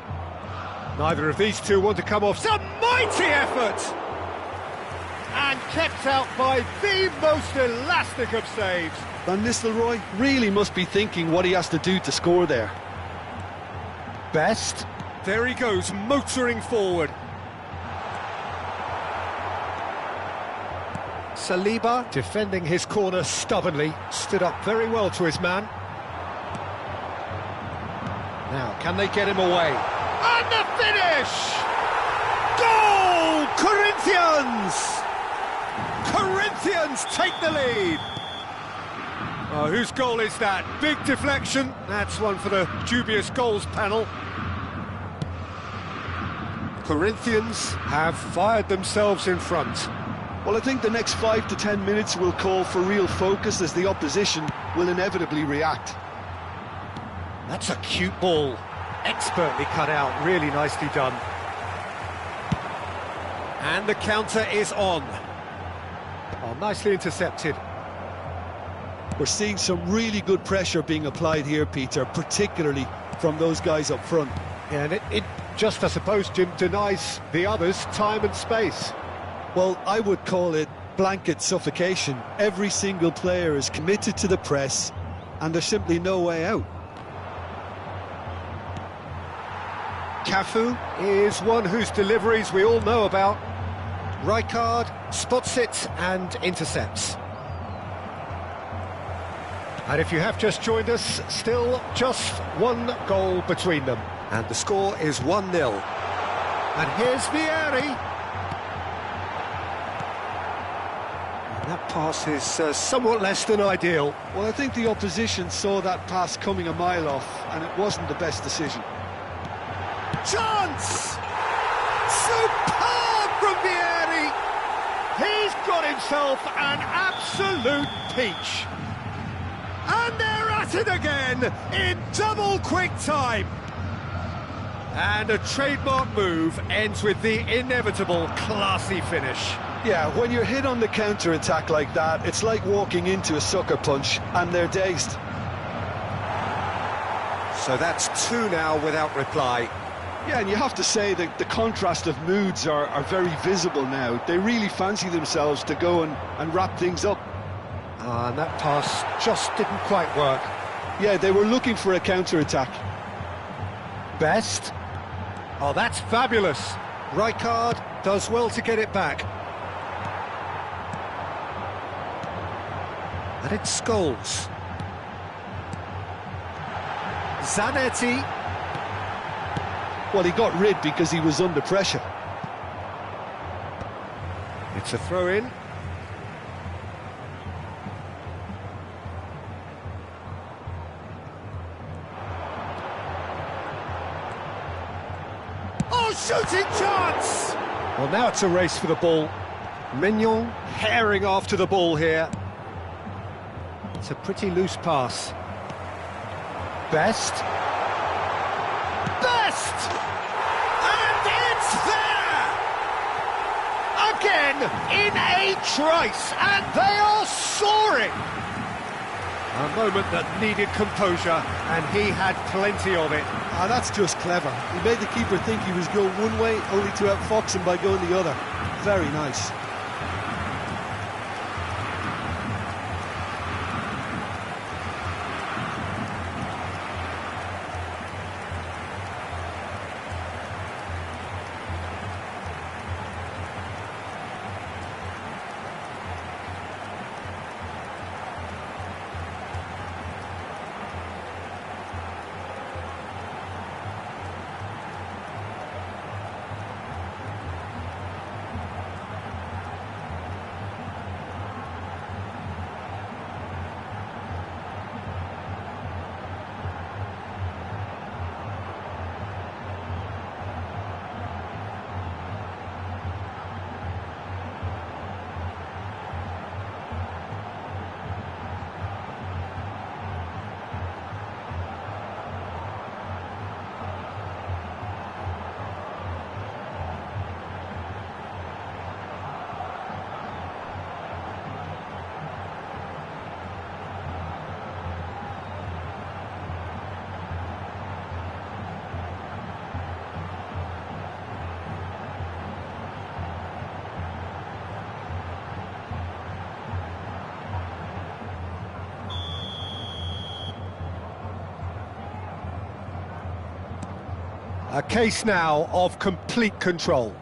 Neither of these two want to come off. Some mighty effort! And kept out by the most elastic of saves. Van Nistelrooy really must be thinking what he has to do to score there. Best. There he goes, motoring forward. Saliba, defending his corner stubbornly, stood up very well to his man. Now, can they get him away? And the finish! Goal! Corinthians! Corinthians take the lead! Oh, whose goal is that? Big deflection. That's one for the dubious goals panel. Corinthians have fired themselves in front. Well, I think the next 5 to 10 minutes will call for real focus as the opposition will inevitably react. That's a cute ball. Expertly cut out, really nicely done. And the counter is on. Oh, nicely intercepted. We're seeing some really good pressure being applied here, Peter, particularly from those guys up front. Yeah, and it just, I suppose, Jim, denies the others time and space. Well, I would call it blanket suffocation. Every single player is committed to the press, and there's simply no way out. Cafu is one whose deliveries we all know about. Rijkaard spots it and intercepts. And if you have just joined us, still just one goal between them. And the score is 1-0. And here's Vieri. And that pass is somewhat less than ideal. Well, I think the opposition saw that pass coming a mile off, and it wasn't the best decision. Chance! Superb from Vieri! He's got himself an absolute peach. And they're at it again in double quick time. And a trademark move ends with the inevitable classy finish. Yeah, when you're hit on the counter-attack like that, it's like walking into a sucker punch and they're dazed. So that's two now without reply. Yeah, and you have to say that the contrast of moods are very visible now. They really fancy themselves to go and wrap things up. And that pass just didn't quite work. Yeah, they were looking for a counter-attack. Best. Oh, that's fabulous. Rijkaard does well to get it back. And it's Scholes. Zanetti. Well, he got rid because he was under pressure. It's a throw-in. shooting chance! Well, now it's a race for the ball. Mignon herring after the ball here. It's a pretty loose pass. Best. And it's there! Again, in a trice, and they are soaring! A moment that needed composure, and he had plenty of it. Ah, that's just clever. He made the keeper think he was going one way, only to outfox him by going the other. Very nice. A case now of complete control.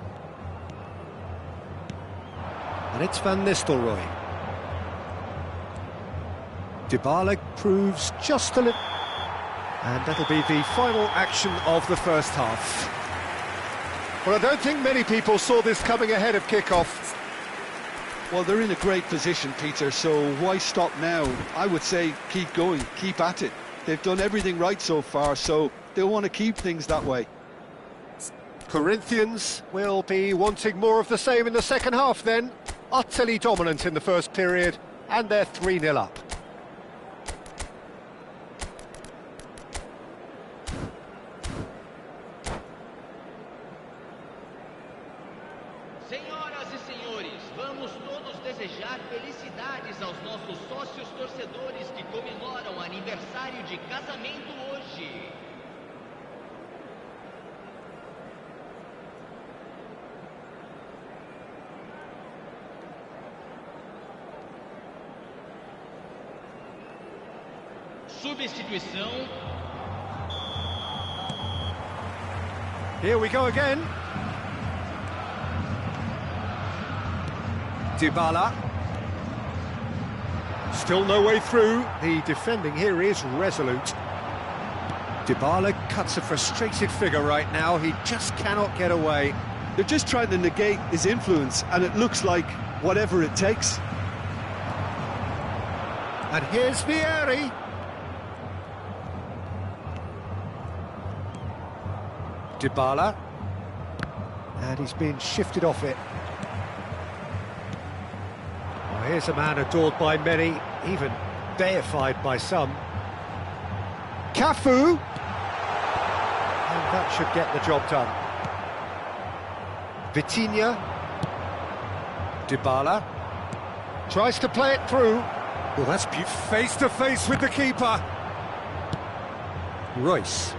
And it's Van Nistelrooy. Dybala proves just a little... And that'll be the final action of the first half. Well, I don't think many people saw this coming ahead of kick-off. Well, they're in a great position, Peter, so why stop now? I would say keep going, keep at it. They've done everything right so far, so they'll want to keep things that way. Corinthians will be wanting more of the same in the second half then. Utterly dominant in the first period, and they're 3-0 up. Senhoras e senhores, vamos todos desejar felicidades aos nossos sócios torcedores que comemoram aniversário de casamento hoje. Substituição. Here we go again. Dybala. Still no way through. The defending here is resolute. Dybala cuts a frustrated figure right now. He just cannot get away. They're just trying to negate his influence, and it looks like whatever it takes. And here's Vieri. Dybala, and he's been shifted off it. Well, here's a man adored by many, even deified by some. Cafu, and that should get the job done. Vitinha, Dybala, tries to play it through. Well, that's face to face with the keeper. Royce.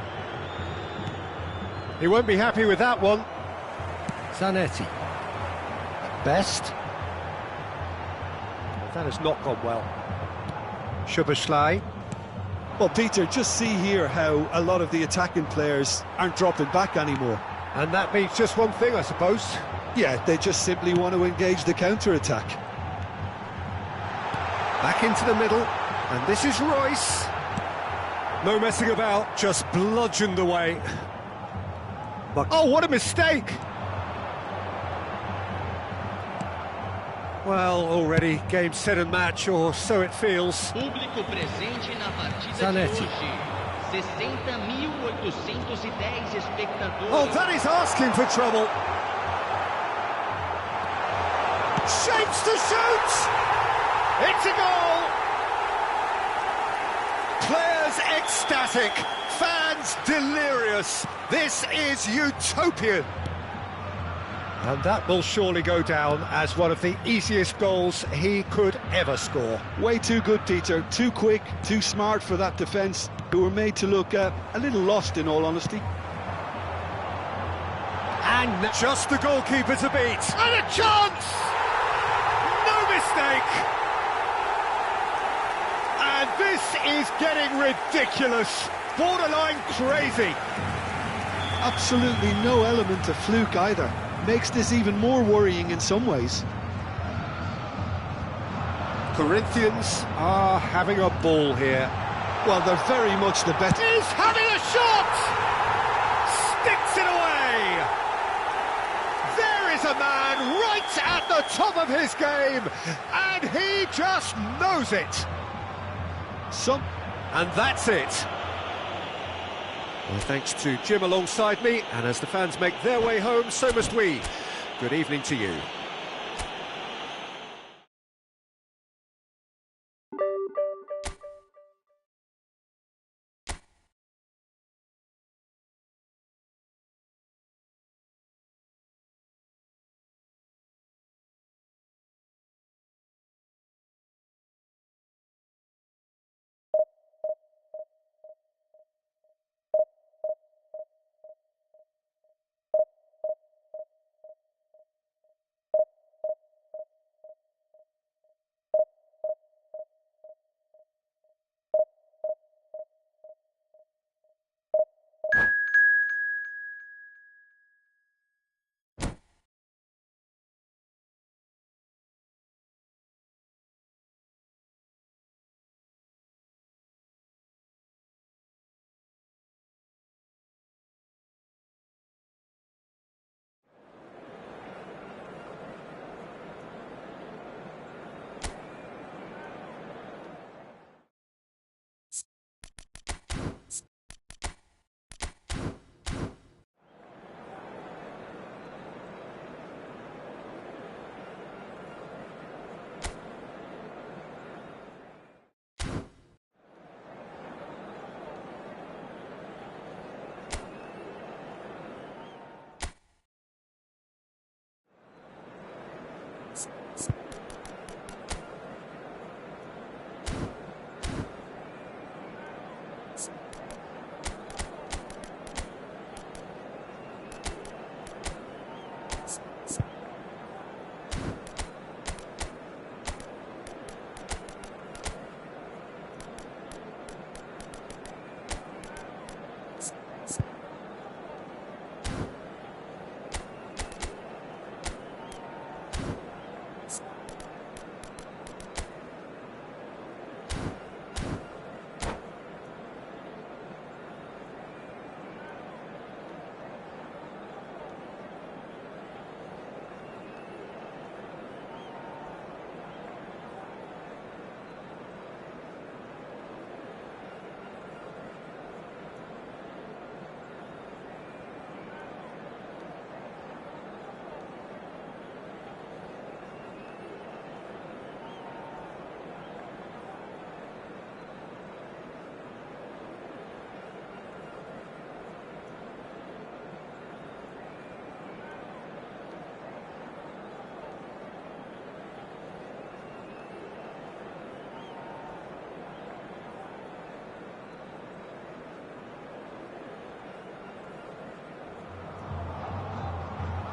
He won't be happy with that one. Zanetti. At best. That has not gone well. Szoboszlai. Well, Peter, just see here how a lot of the attacking players aren't dropping back anymore. And that means just one thing, I suppose. Yeah, they just simply want to engage the counter-attack. Back into the middle, and this is Royce. No messing about, just bludgeoned away. Oh, what a mistake! Well, already game, set and match, or so it feels. Público presente na partida Zanetti. de hoje. 60.810 espectadores. Oh, that is asking for trouble. Shapes to shoot! It's a goal! Players ecstatic, fans delirious. This is utopian. And that will surely go down as one of the easiest goals he could ever score. Way too good, Peter. Too quick, too smart for that defence, who were made to look a little lost, in all honesty. And just the goalkeeper to beat. And a chance! No mistake! And this is getting ridiculous. Borderline crazy. Absolutely no element of fluke either. Makes this even more worrying in some ways. Corinthians are having a ball here. Well, they're very much the better. He's having a shot! Sticks it away! There is a man right at the top of his game, and he just knows it. And that's it. Well, thanks to Jim alongside me, and as the fans make their way home, so must we. Good evening to you.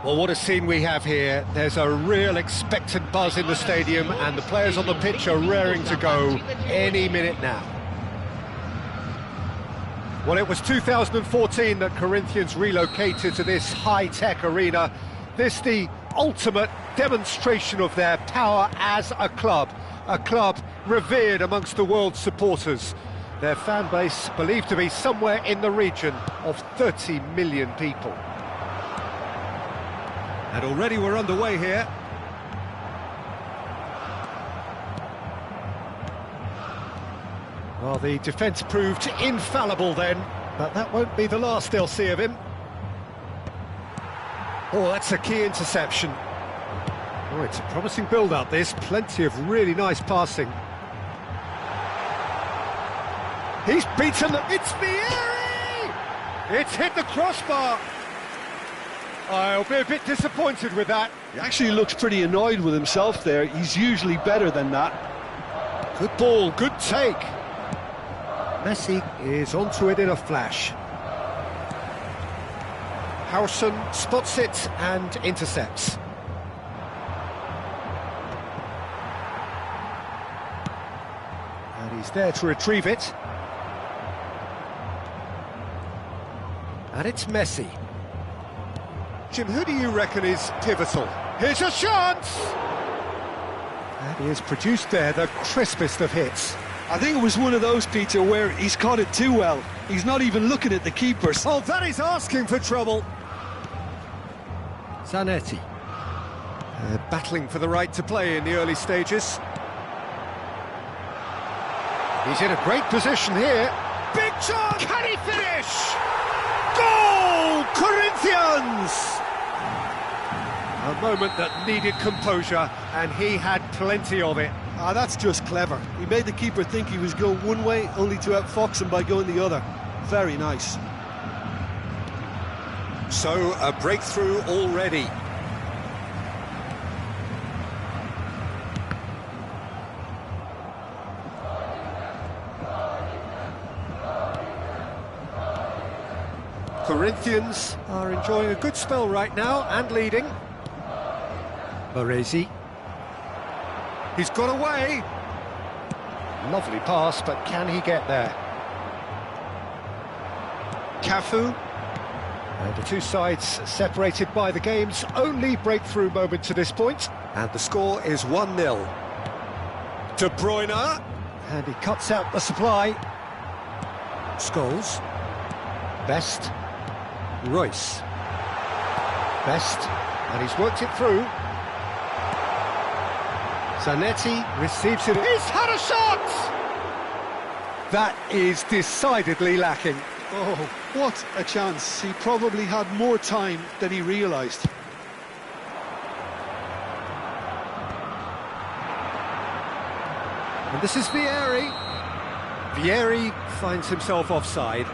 Well, what a scene we have here. There's a real expectant buzz in the stadium, and the players on the pitch are raring to go any minute now. Well, it was 2014 that Corinthians relocated to this high-tech arena. This the ultimate demonstration of their power as a club revered amongst the world's supporters. Their fan base believed to be somewhere in the region of 30 million people. And already we're underway here. Well, the defence proved infallible then, but that won't be the last they'll see of him. Oh, that's a key interception. Oh, it's a promising build-up, this. Plenty of really nice passing. He's beaten them. It's Vieri! It's hit the crossbar. I'll be a bit disappointed with that. He actually looks pretty annoyed with himself there. He's usually better than that. Good ball, good take. Messi is onto it in a flash. Howson spots it and intercepts. And he's there to retrieve it. And it's Messi. Jim, who do you reckon is pivotal? Here's a chance! And he has produced there the crispest of hits. I think it was one of those, Peter, where he's caught it too well. He's not even looking at the keepers. Oh, that is asking for trouble. Zanetti. Battling for the right to play in the early stages. He's in a great position here. Big chance! Can he finish? Goal! Corinthians! A moment that needed composure, and he had plenty of it. Ah, that's just clever. He made the keeper think he was going one way, only to outfox him by going the other. Very nice. So, a breakthrough already. Corinthians are enjoying a good spell right now and leading. Baresi. He's got away. Lovely pass, but can he get there? Cafu. And the two sides separated by the game's only breakthrough moment to this point. And the score is 1-0. De Bruyne. And he cuts out the supply. Scholes. Best. Royce. Best. And he's worked it through. Zanetti receives it. He's had a shot! That is decidedly lacking. Oh, what a chance. He probably had more time than he realised. And this is Vieri. Vieri finds himself offside.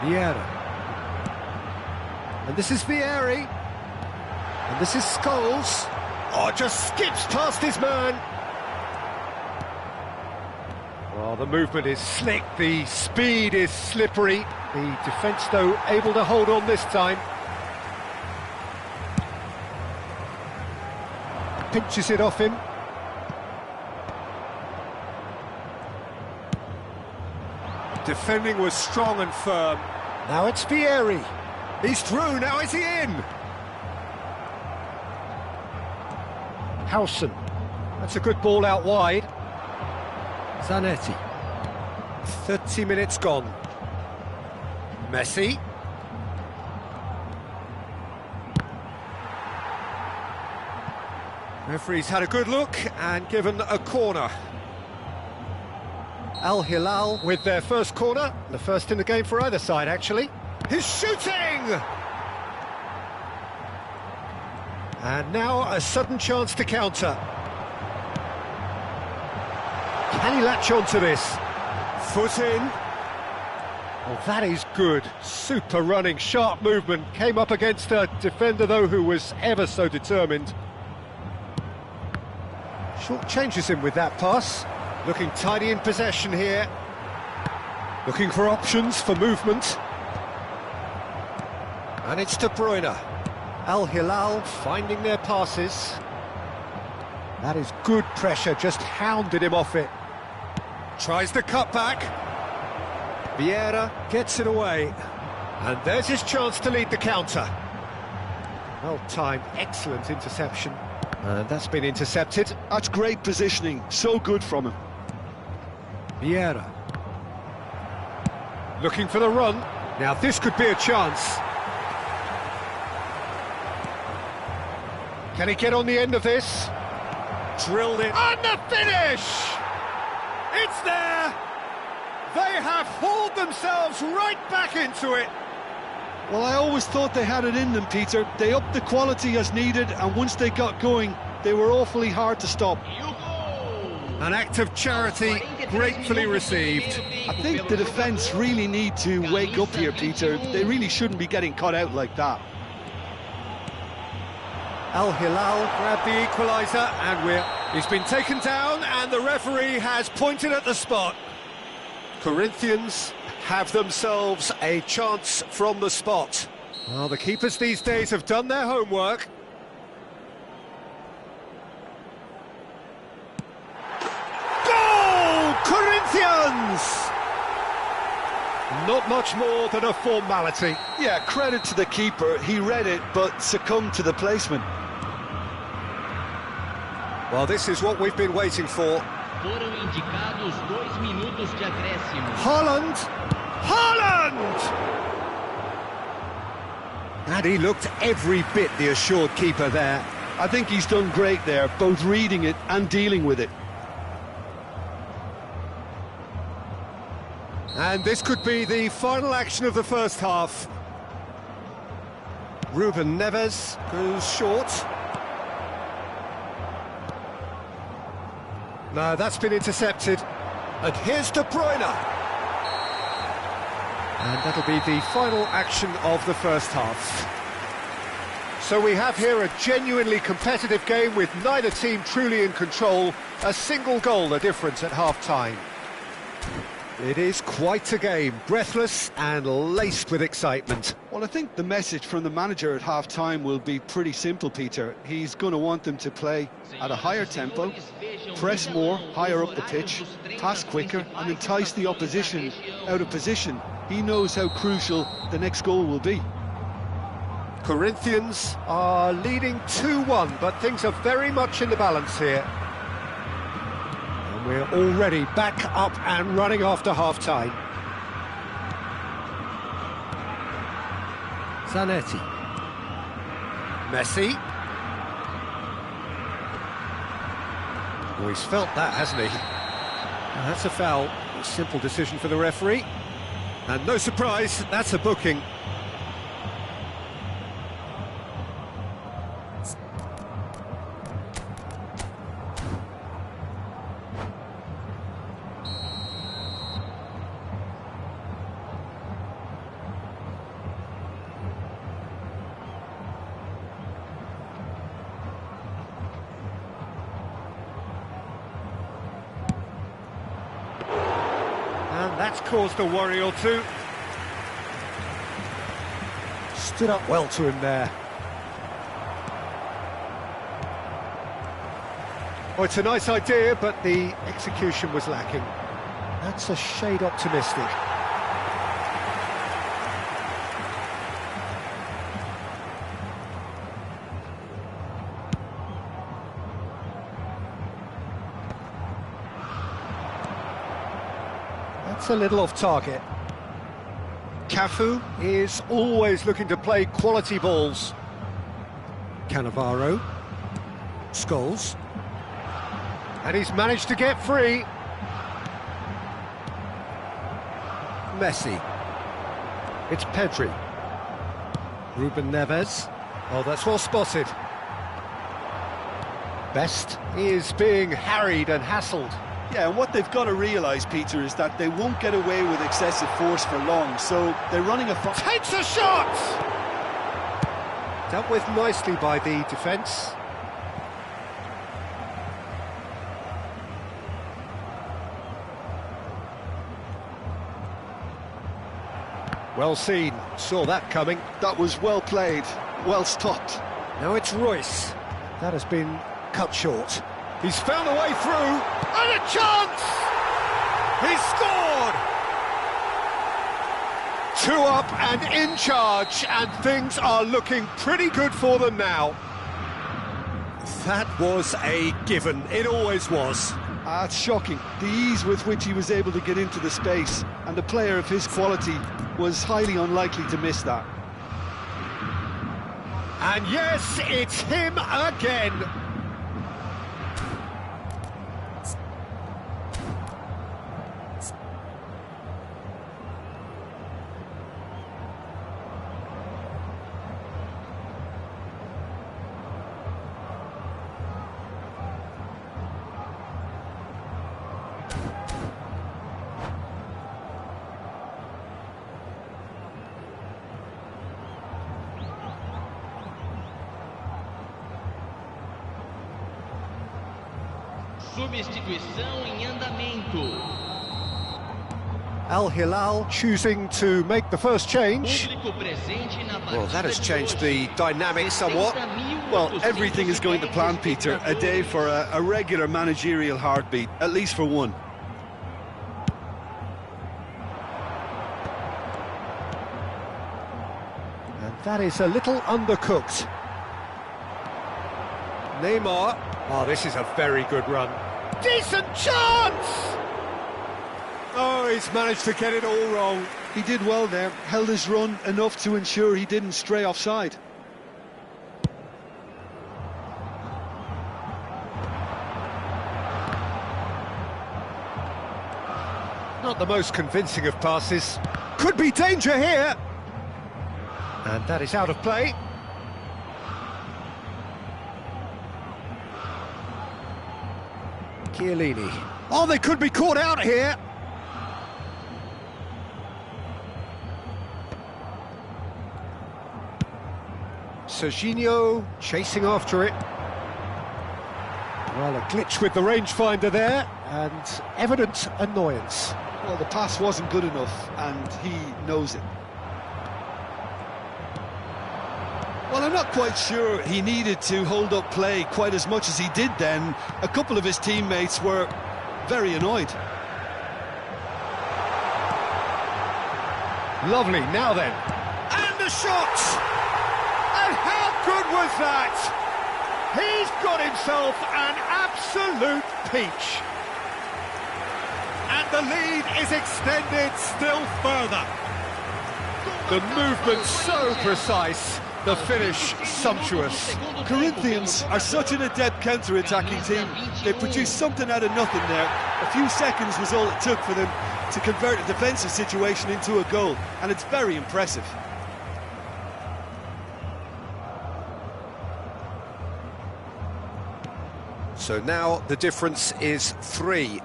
Vieira. And this is Vieri. And this is Scholes. Oh, just skips past his man. Well, the movement is slick, the speed is slippery. The defence, though, able to hold on this time. Pinches it off him. Defending was strong and firm. Now it's Vieri. He's through, now is he in? Howson. That's a good ball out wide. Zanetti. 30 minutes gone. Messi. Referee's had a good look and given a corner. Al Hilal with their first corner, the first in the game for either side, actually. He's shooting! And now a sudden chance to counter. Can he latch onto this? Foot in. Oh, that is good. Super running, sharp movement. Came up against a defender, though, who was ever so determined. Short changes him with that pass. Looking tidy in possession here. Looking for options for movement. And it's De Bruyne. Al Hilal finding their passes. That is good pressure, just hounded him off it. Tries the cutback. Vieira gets it away. And there's his chance to lead the counter. Well timed, excellent interception. And that's been intercepted. That's great positioning, so good from him. Vieira. Looking for the run. Now this could be a chance. Can he get on the end of this? Drilled it. And the finish! It's there! They have hauled themselves right back into it. Well, I always thought they had it in them, Peter. They upped the quality as needed, and once they got going, they were awfully hard to stop. An act of charity gratefully received. I think the defence really need to wake up here, Peter. They really shouldn't be getting cut out like that. Al Hilal grabbed the equaliser, and he's been taken down, and the referee has pointed at the spot. Corinthians have themselves a chance from the spot. Well, the keepers these days have done their homework. Goal! Corinthians! Not much more than a formality. Yeah, credit to the keeper. He read it, but succumbed to the placement. Well, this is what we've been waiting for. Foram indicados 2 minutos de acréscimo. Haaland! Haaland! And he looked every bit the assured keeper there. I think he's done great there, both reading it and dealing with it. And this could be the final action of the first half. Ruben Neves goes short. No, that's been intercepted. And here's De Bruyne. And that'll be the final action of the first half. So we have here a genuinely competitive game with neither team truly in control. A single goal the difference at half-time. It is quite a game, breathless and laced with excitement. Well, I think the message from the manager at half-time will be pretty simple, Peter. He's going to want them to play at a higher tempo, press more, higher up the pitch, pass quicker, and entice the opposition out of position. He knows how crucial the next goal will be. Corinthians are leading 2-1, but things are very much in the balance here. We're already back up and running after half-time. Zanetti. Messi. Oh, he's felt that, hasn't he? Well, that's a foul. A simple decision for the referee. And no surprise, that's a booking. And that's caused a worry or two. Stood up well to him there. Oh, it's a nice idea, but the execution was lacking. That's a shade optimistic. That's a little off target. Cafu is always looking to play quality balls. Cannavaro. Scholes. And he's managed to get free. Messi. It's Pedri. Ruben Neves. Oh, that's well spotted. Best is being harried and hassled. Yeah, and what they've got to realise, Peter, is that they won't get away with excessive force for long, so they're running a... Takes a shot! Dealt with nicely by the defence. Well seen, saw that coming. That was well played, well stopped. Now it's Royce. That has been cut short. He's found a way through, and a chance! He's scored! 2 up and in charge, and things are looking pretty good for them now. That was a given, it always was. It's shocking, the ease with which he was able to get into the space, and a player of his quality was highly unlikely to miss that. And yes, it's him again. Substituição em andamento. Al Hilal choosing to make the first change. Well, that has changed the dynamic somewhat. Well, everything is going to plan, Peter. A day for a regular managerial heartbeat, at least for one. And that is a little undercooked. Neymar. Oh, this is a very good run. Decent chance! Oh, he's managed to get it all wrong. He did well there, held his run enough to ensure he didn't stray offside. Not the most convincing of passes. Could be danger here. And that is out of play. Chiellini. Oh, they could be caught out here. Serginho chasing after it. Well, a glitch with the rangefinder there, and evident annoyance. Well, the pass wasn't good enough, and he knows it. Well, I'm not quite sure he needed to hold up play quite as much as he did then. A couple of his teammates were very annoyed. Lovely, now then. And the shot! And how good was that? He's got himself an absolute peach. And the lead is extended still further. The movement's so precise. The finish sumptuous. Corinthians are such an adept counter-attacking team. They produced something out of nothing there. A few seconds was all it took for them to convert a defensive situation into a goal, and it's very impressive. So now the difference is 3.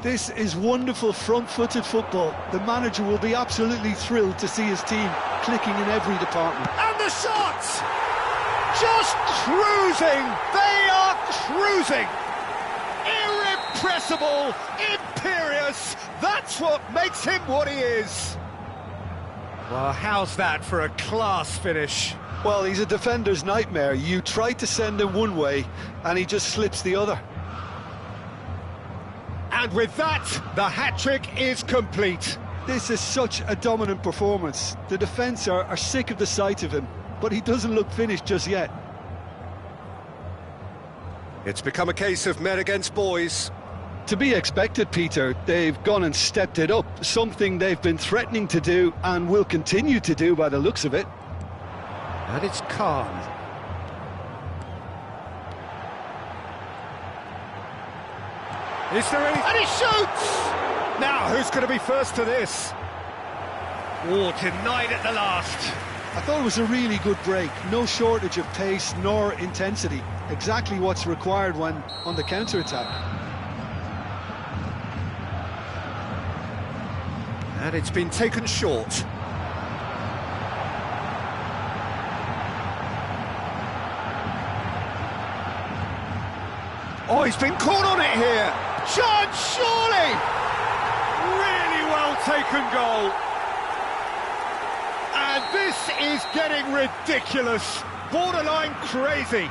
This is wonderful front-footed football. The manager will be absolutely thrilled to see his team clicking in every department. And the shot! Just cruising! They are cruising! Irrepressible, imperious, that's what makes him what he is. Well, how's that for a class finish? Well, he's a defender's nightmare. You try to send him one way, and he just slips the other. And with that, the hat-trick is complete. This is such a dominant performance. The defence are sick of the sight of him, but he doesn't look finished just yet. It's become a case of men against boys. To be expected, Peter. They've gone and stepped it up, something they've been threatening to do and will continue to do by the looks of it. And it's calm. Is there any... And he shoots! Now, who's going to be first to this? Oh, denied at the last. I thought it was a really good break. No shortage of pace nor intensity. Exactly what's required when on the counter-attack. And it's been taken short. Oh, he's been caught on it here. Chance, surely! Really well taken goal. And this is getting ridiculous. Borderline crazy.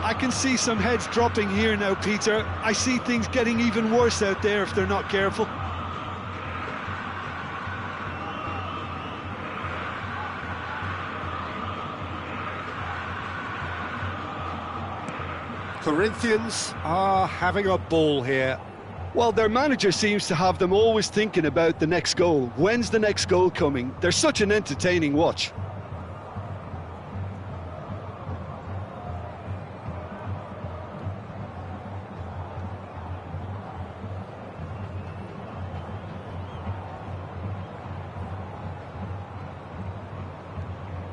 I can see some heads dropping here now, Peter. I see things getting even worse out there if they're not careful. Corinthians are having a ball here. Well, their manager seems to have them always thinking about the next goal. When's the next goal coming? They're such an entertaining watch.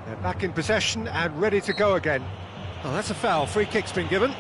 They're back in possession and ready to go again. Oh, that's a foul. Free kick's been given.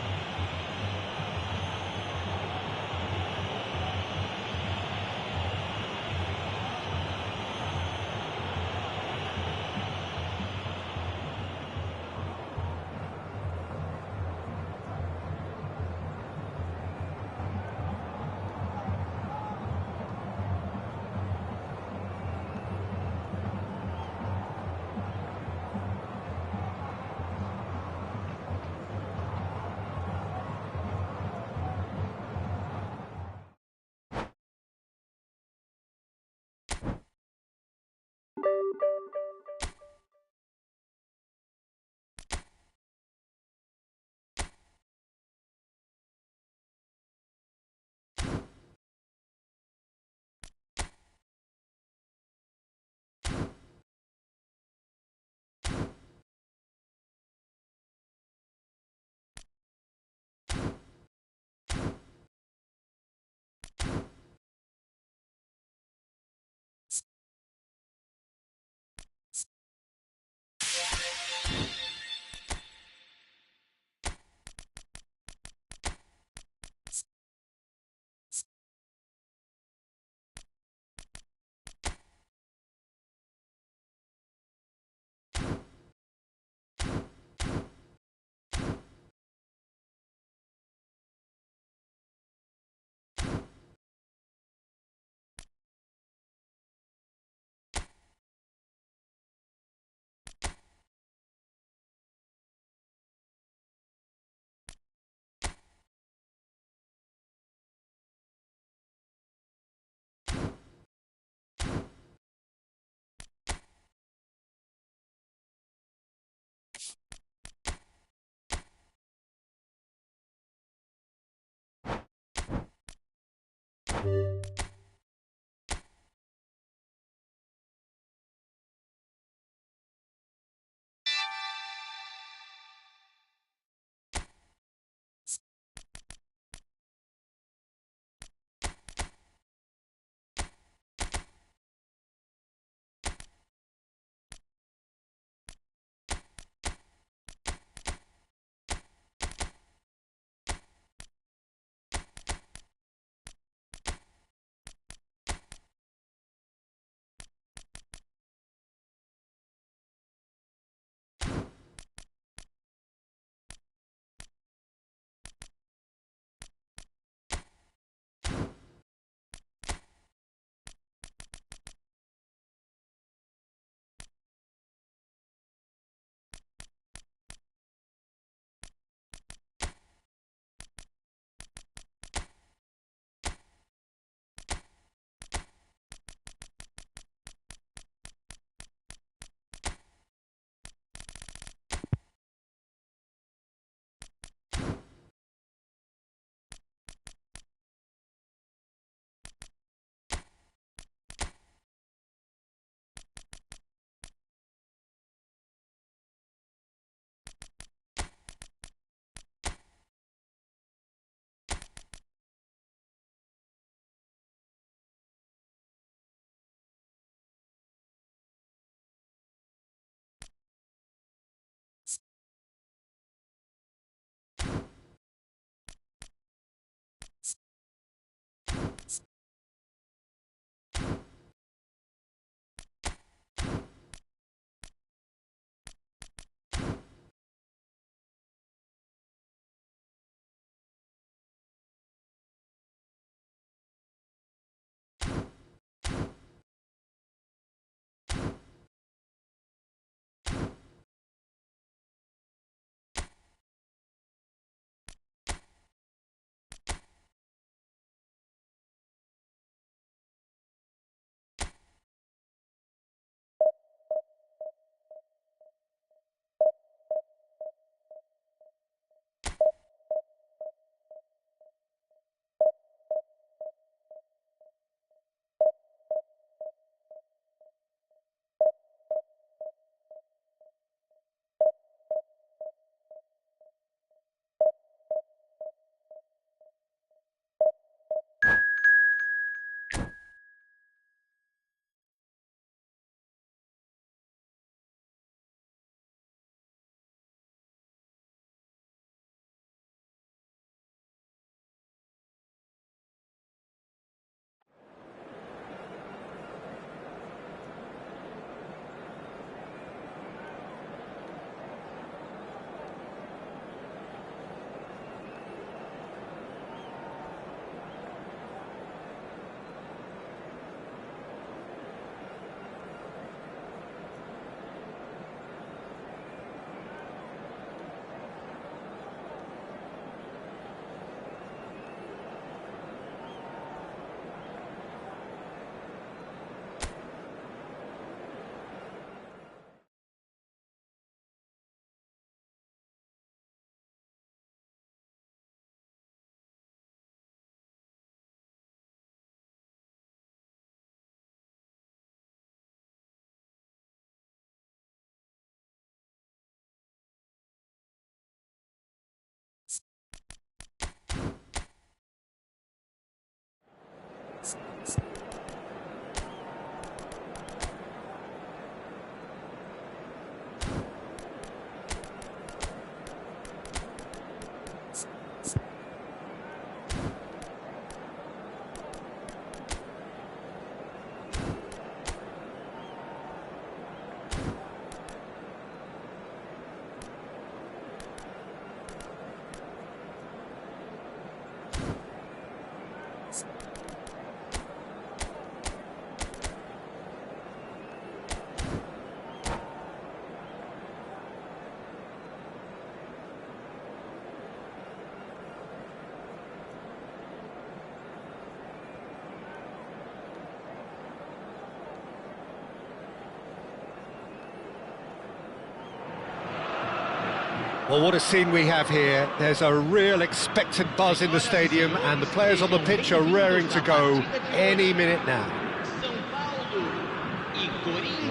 Well, what a scene we have here. There's a real expectant buzz in the stadium, and the players on the pitch are raring to go any minute now.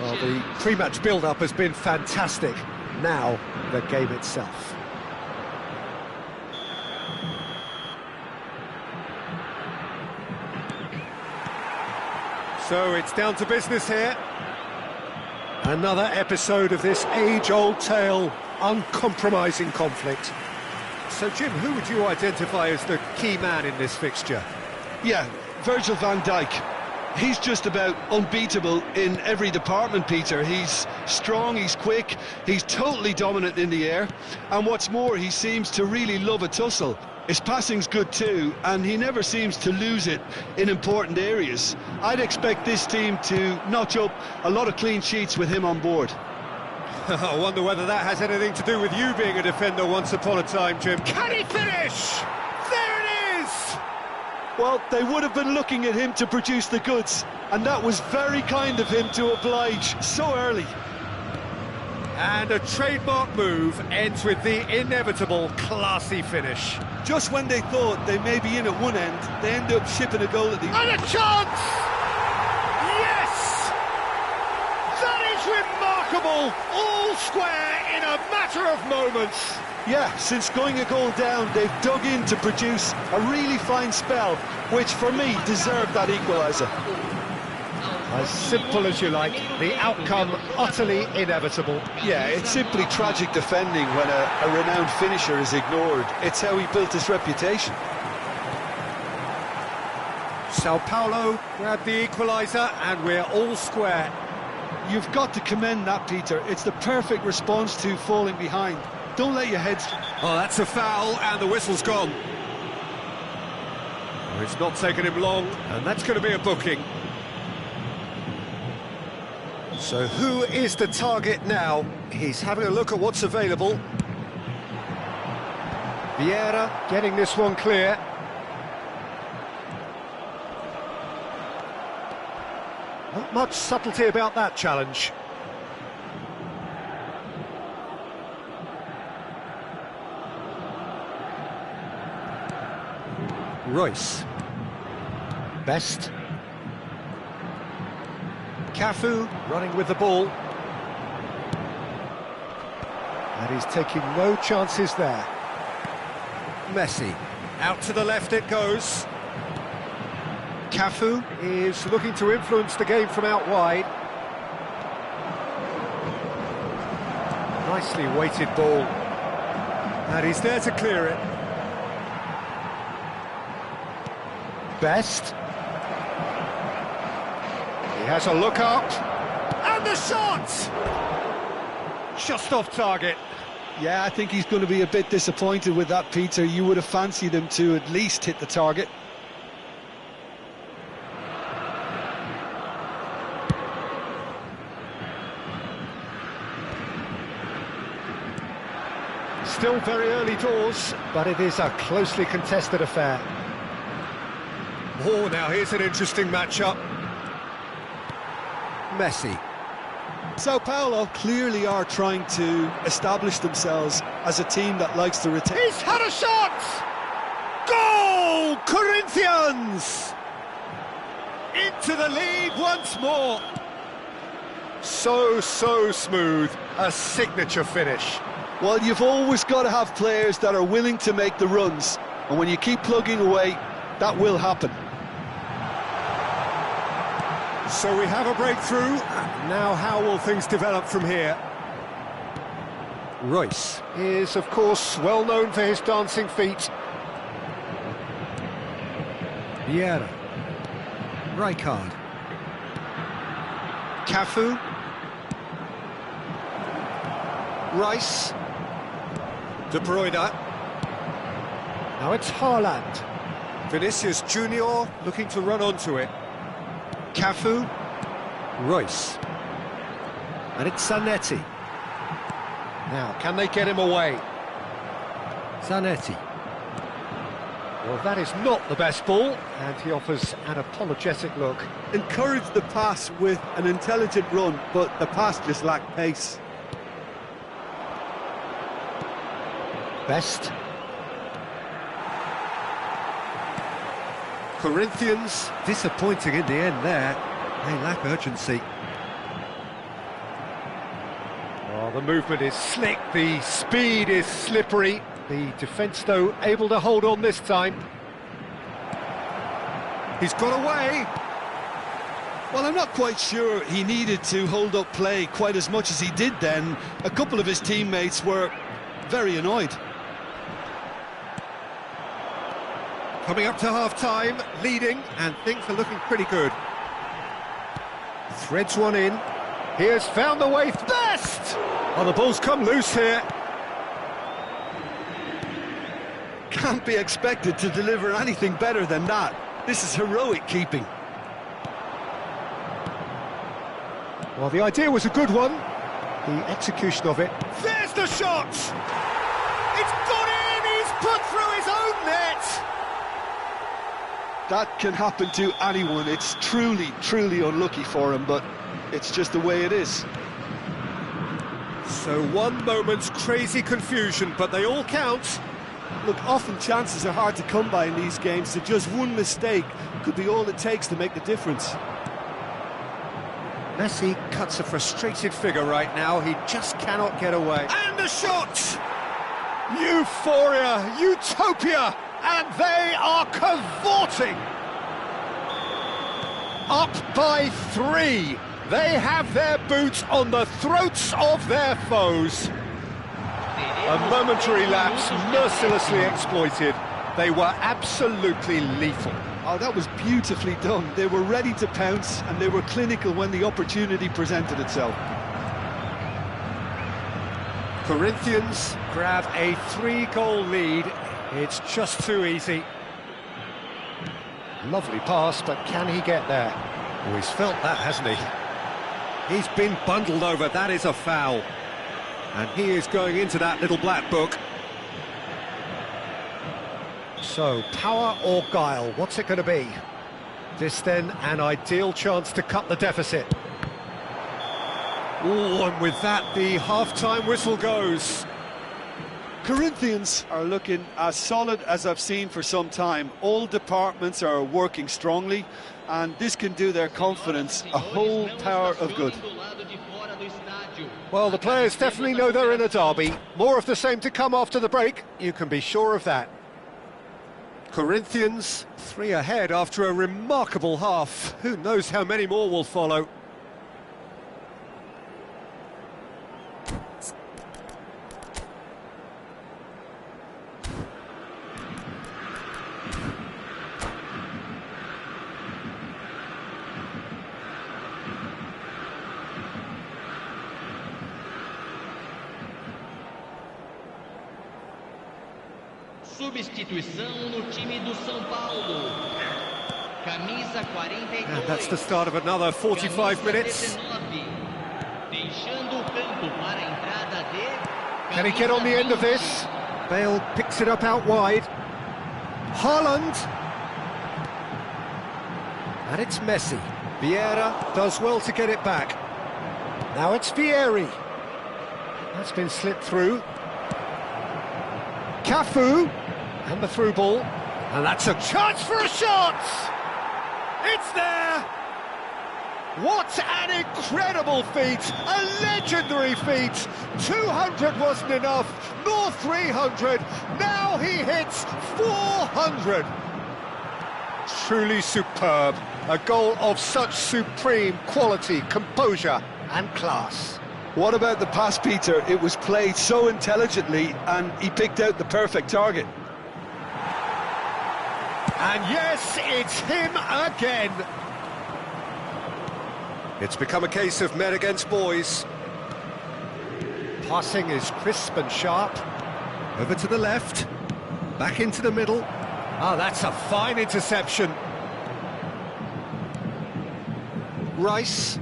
Well, the pre-match build-up has been fantastic. Now, the game itself. So it's down to business here. Another episode of this age-old tale, uncompromising conflict. So, Jim, who would you identify as the key man in this fixture? Yeah, Virgil van Dijk. He's just about unbeatable in every department, Peter. He's strong, he's quick, he's totally dominant in the air, and what's more, he seems to really love a tussle. His passing's good too, and he never seems to lose it in important areas. I'd expect this team to notch up a lot of clean sheets with him on board. I wonder whether that has anything to do with you being a defender once upon a time, Jim. Can he finish? There it is! Well, they would have been looking at him to produce the goods, and that was very kind of him to oblige so early. And a trademark move ends with the inevitable classy finish. Just when they thought they may be in at one end, they end up shipping a goal at the... And a chance! Yes! That is remarkable! All square in a matter of moments. Yeah, since going a goal down, they've dug in to produce a really fine spell, which for me deserved that equaliser. As simple as you like, the outcome utterly inevitable. Yeah, it's simply tragic defending when a renowned finisher is ignored. It's how he built his reputation. Sao Paulo grabbed the equaliser and we're all square. You've got to commend that, Peter. It's the perfect response to falling behind. Don't let your head... Oh, that's a foul and the whistle's gone. Well, it's not taken him long, and that's going to be a booking. So who is the target now? He's having a look at what's available. Vieira getting this one clear. Not much subtlety about that challenge. Royce. Best. Cafu running with the ball. And he's taking no chances there. Messi. Out to the left it goes. Cafu is looking to influence the game from out wide. Nicely weighted ball. And he's there to clear it. Best. He has a look up. And the shot! Just off target. Yeah, I think he's going to be a bit disappointed with that, Peter. You would have fancied him to at least hit the target. Still very early doors, but it is a closely contested affair. Oh, now here's an interesting matchup. Messi. Sao Paulo clearly are trying to establish themselves as a team that likes to retain. He's had a shot! Goal! Corinthians! Into the lead once more. So smooth. A signature finish. Well, you've always got to have players that are willing to make the runs, and when you keep plugging away, that will happen. So we have a breakthrough. Now how will things develop from here? Royce is, of course, well known for his dancing feet. Vieira. Rijkaard. Cafu. Rice. De Bruyne. Now it's Haaland. Vinicius Junior looking to run onto it. Cafu. Royce. And it's Zanetti. Now, can they get him away? Zanetti. Well, that is not the best ball, and he offers an apologetic look. Encouraged the pass with an intelligent run, but the pass just lacked pace. Best. Corinthians, disappointing in the end there. They lack urgency. Oh, the movement is slick, the speed is slippery. The defence, though, able to hold on this time. He's got away. Well, I'm not quite sure he needed to hold up play quite as much as he did then. A couple of his teammates were very annoyed. Coming up to half-time, leading, and things are looking pretty good. Threads one in. Here's found the way. Best! Oh, the ball's come loose here. Can't be expected to deliver anything better than that. This is heroic keeping. Well, the idea was a good one. The execution of it. There's the shot! It's got in! He's put through his own net! That can happen to anyone. It's truly, truly unlucky for him, but it's just the way it is. So one moment's crazy confusion, but they all count. Look, often chances are hard to come by in these games, so just one mistake could be all it takes to make the difference. Messi cuts a frustrated figure right now. He just cannot get away. And the shot! Euphoria, utopia, and they are cavorting. Up by 3. They have their boots on the throats of their foes. A momentary lapse, mercilessly exploited. They were absolutely lethal. Oh, that was beautifully done. They were ready to pounce, and they were clinical when the opportunity presented itself. Corinthians grab a 3-goal lead. It's just too easy. Lovely pass, but can he get there? Oh, he's felt that, hasn't he? He's been bundled over. That is a foul. And he is going into that little black book. So, power or guile, what's it going to be? This then, an ideal chance to cut the deficit. Oh, and with that, the half-time whistle goes. Corinthians are looking as solid as I've seen for some time. All departments are working strongly, and this can do their confidence a whole power of good. Well, the players definitely know they're in a derby. More of the same to come after the break, you can be sure of that. Corinthians 3 ahead after a remarkable half. Who knows how many more will follow. Substituição no time do São Paulo. Camisa 42. And that's the start of another 45 minutes. Deixando o campo para a entrada de. Can he get on the end of this? Bale picks it up out wide. Haaland. And it's Messi. Vieira does well to get it back. Now it's Vieri. That's been slipped through. Cafu. And the through ball. And that's a chance for a shot! It's there! What an incredible feat! A legendary feat! 200 wasn't enough, nor 300. Now he hits 400. Truly superb. A goal of such supreme quality, composure and class. What about the pass, Peter? It was played so intelligently, and he picked out the perfect target. And yes, it's him again. It's become a case of men against boys. Passing is crisp and sharp. Over to the left. Back into the middle. Oh, that's a fine interception. Rice.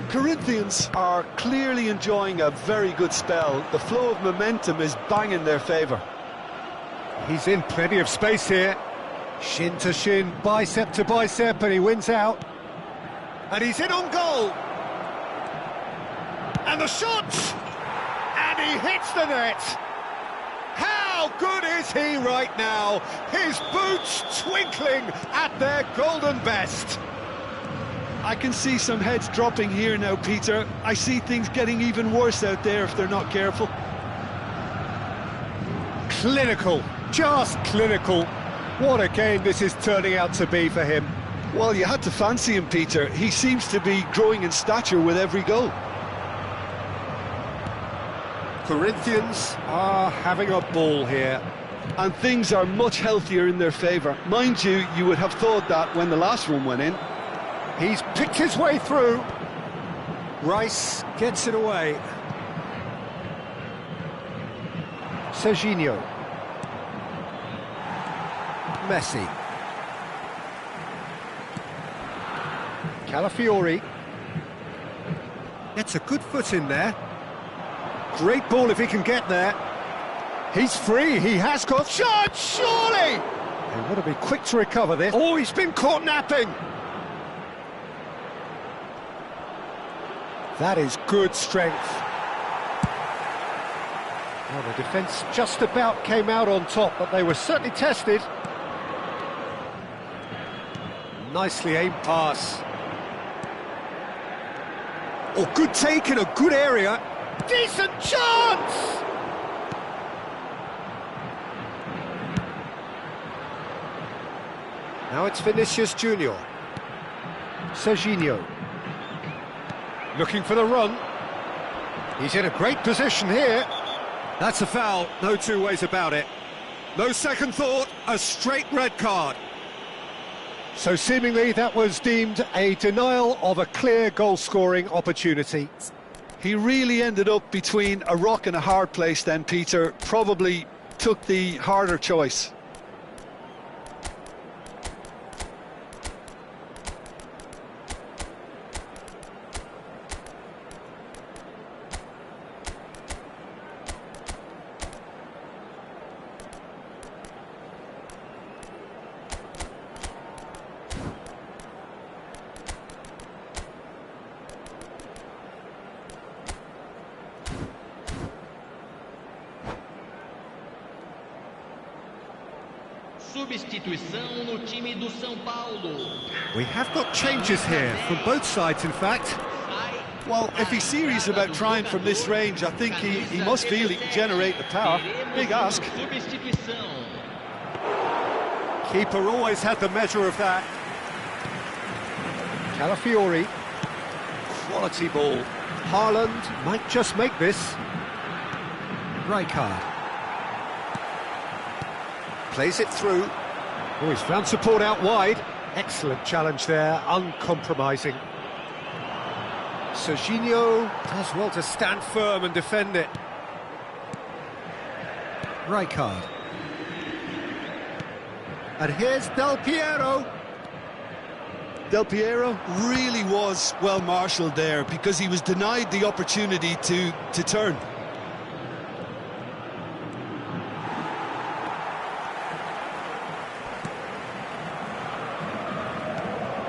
Corinthians are clearly enjoying a very good spell. The flow of momentum is bang in their favour. He's in plenty of space here. Shin to shin, bicep to bicep, and he wins out. And he's in on goal. And the shot! And he hits the net! How good is he right now? His boots twinkling at their golden best. I can see some heads dropping here now, Peter. I see things getting even worse out there if they're not careful. Clinical, just clinical. What a game this is turning out to be for him. Well, you had to fancy him, Peter. He seems to be growing in stature with every goal. Corinthians are having a ball here. And things are much healthier in their favour. Mind you, you would have thought that when the last one went in. He's picked his way through. Rice gets it away. Serginho. Messi. Calafiori. Gets a good foot in there. Great ball if he can get there. He's free, he has got shot, surely! They've got to be quick to recover this. Oh, he's been caught napping! That is good strength. Well, the defence just about came out on top, but they were certainly tested. Nicely aimed pass. Oh, good take in a good area. Decent chance! Now it's Vinicius Junior. Serginho. Looking for the run. He's in a great position here. That's a foul, no two ways about it. No second thought, a straight red card. So seemingly that was deemed a denial of a clear goal-scoring opportunity. He really ended up between a rock and a hard place then, Peter. Probably took the harder choice. Substituição no time do São Paulo. We have got changes here, from both sides in fact. Well, if he's serious about trying from this range, I think he must feel he can generate the power. Big ask. Keeper always had the measure of that. Calafiori. Quality ball. Haaland might just make this. Rijkaard. Plays it through. Oh, he's found support out wide. Excellent challenge there, uncompromising. Serginho does well to stand firm and defend it. Rijkaard. And here's Del Piero. Del Piero really was well marshalled there because he was denied the opportunity to turn.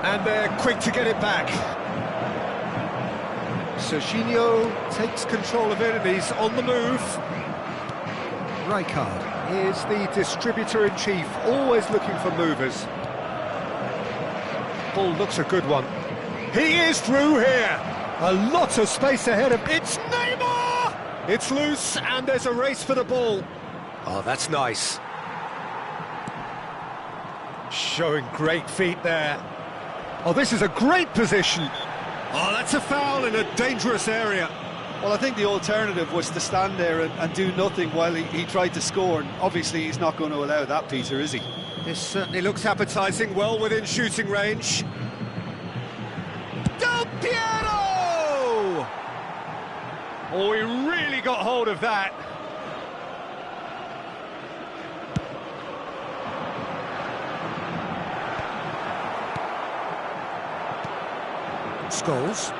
And they're quick to get it back. Serginho takes control of it and he's on the move. Rijkaard is the distributor-in-chief, always looking for movers. Ball looks a good one. He is through here. A lot of space ahead of... It's Neymar! It's loose and there's a race for the ball. Oh, that's nice. Showing great feet there. Oh, this is a great position. Oh, that's a foul in a dangerous area. Well, I think the alternative was to stand there and do nothing while he tried to score. And obviously, he's not going to allow that, Peter, is he? This certainly looks appetising, well within shooting range. Del Piero! Oh, he really got hold of that. Scholes.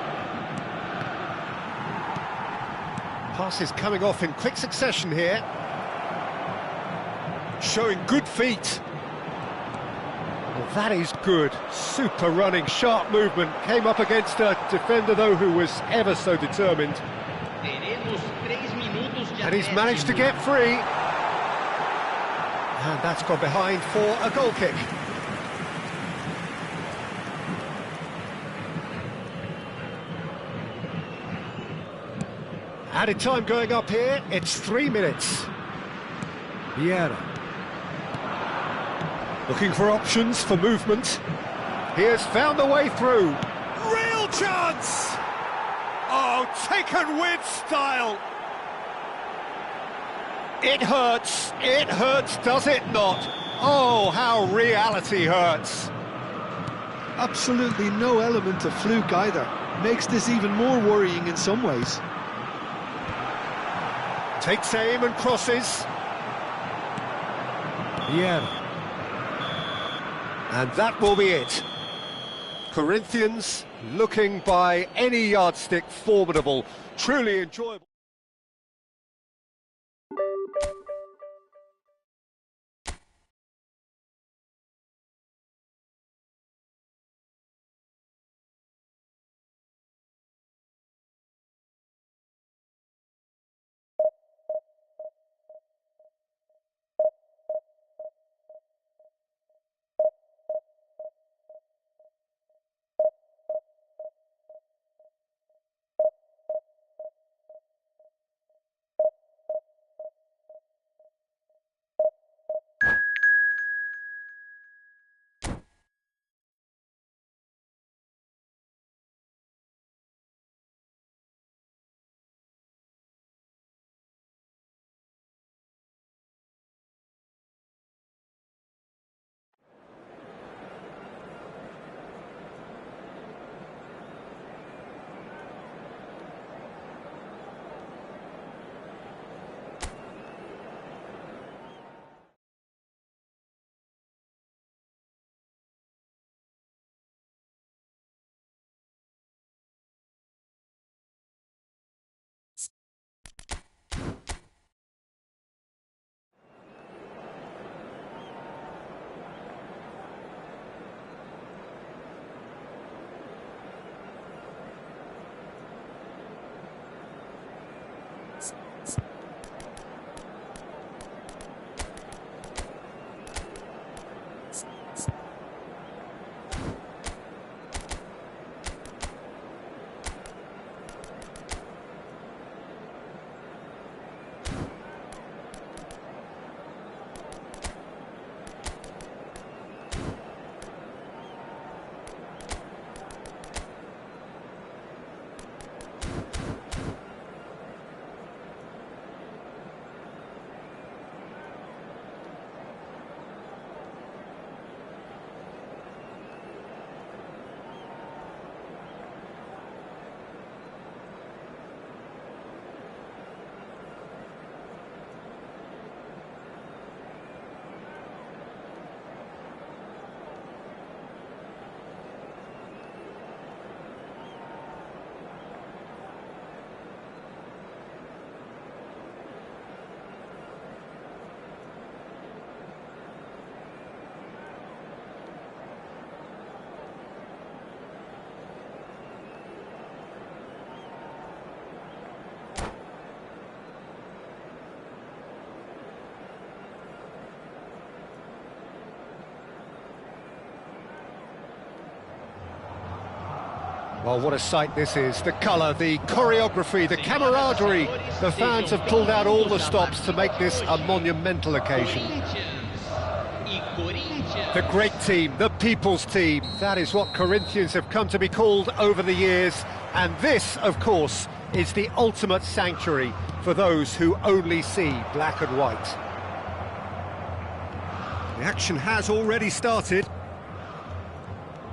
Passes coming off in quick succession here. Showing good feet. Well, that is good. Super running, sharp movement. Came up against a defender, though, who was ever so determined. Teremos 3 minutos And he's managed to get free. And that's gone behind for a goal kick. Added time going up here, it's 3 minutes. Vieira. Looking for options for movement. He has found the way through. Real chance! Oh, taken with style. It hurts, does it not? Oh, how reality hurts. Absolutely no element of fluke either. Makes this even more worrying in some ways. Takes aim and crosses. Yeah. And that will be it. Corinthians looking by any yardstick formidable, truly enjoyable. Well, what a sight this is. The colour, the choreography, the camaraderie. The fans have pulled out all the stops to make this a monumental occasion. The great team, the people's team. That is what Corinthians have come to be called over the years. And this, of course, is the ultimate sanctuary for those who only see black and white. The action has already started.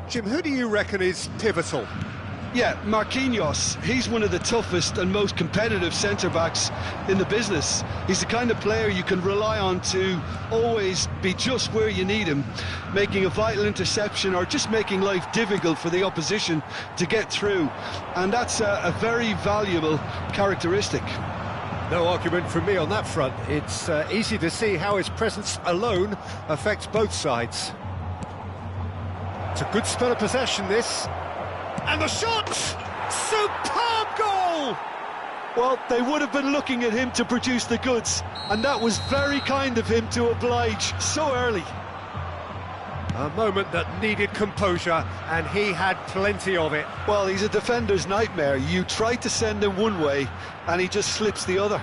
Jim, who do you reckon is pivotal? Yeah, Marquinhos, he's one of the toughest and most competitive centre-backs in the business. He's the kind of player you can rely on to always be just where you need him, making a vital interception or just making life difficult for the opposition to get through. And that's a very valuable characteristic. No argument from me on that front. It's easy to see how his presence alone affects both sides. It's a good spell of possession, this. And the shot! Superb goal! Well, they would have been looking at him to produce the goods, and that was very kind of him to oblige so early. A moment that needed composure, and he had plenty of it. Well, he's a defender's nightmare. You try to send him one way, and he just slips the other.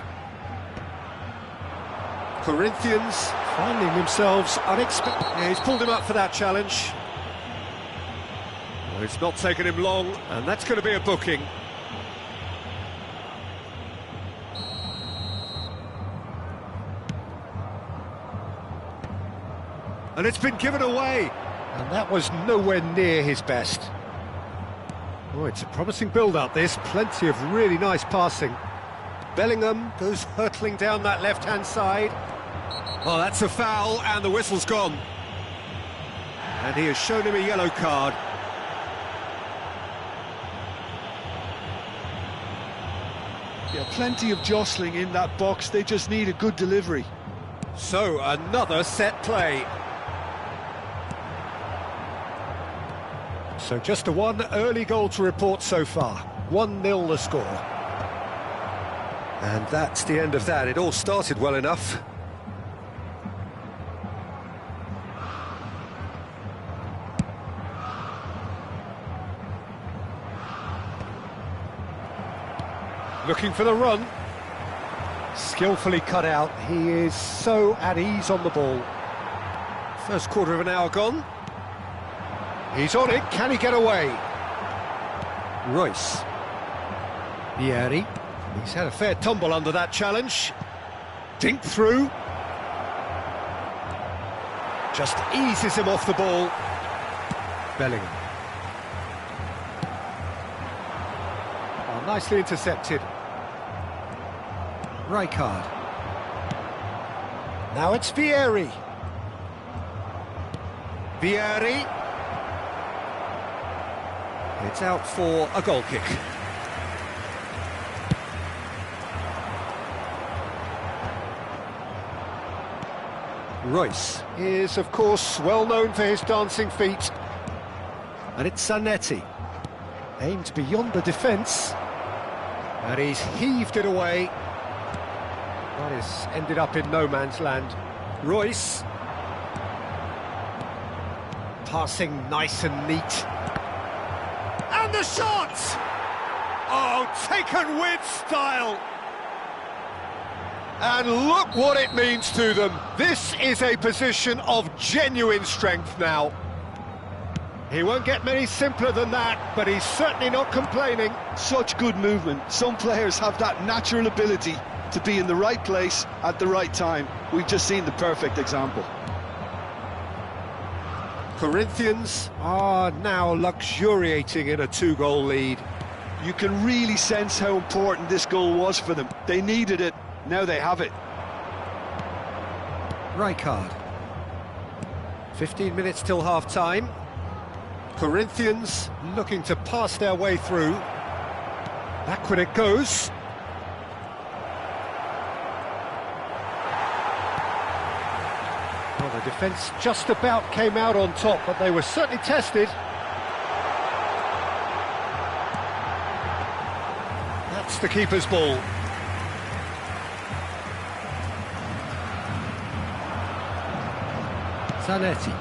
Corinthians finding themselves unexpected. Yeah, he's pulled him up for that challenge. Well, it's not taken him long, and that's going to be a booking. And it's been given away, and that was nowhere near his best. Oh, it's a promising build-up, this. Plenty of really nice passing. Bellingham goes hurtling down that left-hand side. Oh, that's a foul, and the whistle's gone. And he has shown him a yellow card. Yeah, plenty of jostling in that box. They just need a good delivery. So, another set play. So just the one early goal to report so far. 1-0 the score. And that's the end of that. It all started well enough. Looking for the run. Skillfully cut out. He is so at ease on the ball. First quarter of an hour gone. He's on it, can he get away? Royce. Vieri. He's had a fair tumble under that challenge. Dink through. Just eases him off the ball. Bellingham. Oh, nicely intercepted. Rijkaard. Now it's Vieri. Vieri. It's out for a goal kick. Royce is, of course, well known for his dancing feet. And it's Zanetti. Aimed beyond the defence. And he's heaved it away. That has ended up in no man's land. Royce. Passing nice and neat. And the shot! Oh, taken with style! And look what it means to them. This is a position of genuine strength now. He won't get many simpler than that, but he's certainly not complaining. Such good movement. Some players have that natural ability to be in the right place at the right time. We've just seen the perfect example. Corinthians are now luxuriating in a 2-goal lead. You can really sense how important this goal was for them. They needed it, now they have it. Rijkaard. 15 minutes till half-time. Corinthians looking to pass their way through. Backward it goes. Well, the defence just about came out on top, but they were certainly tested. That's the keeper's ball. Zanetti.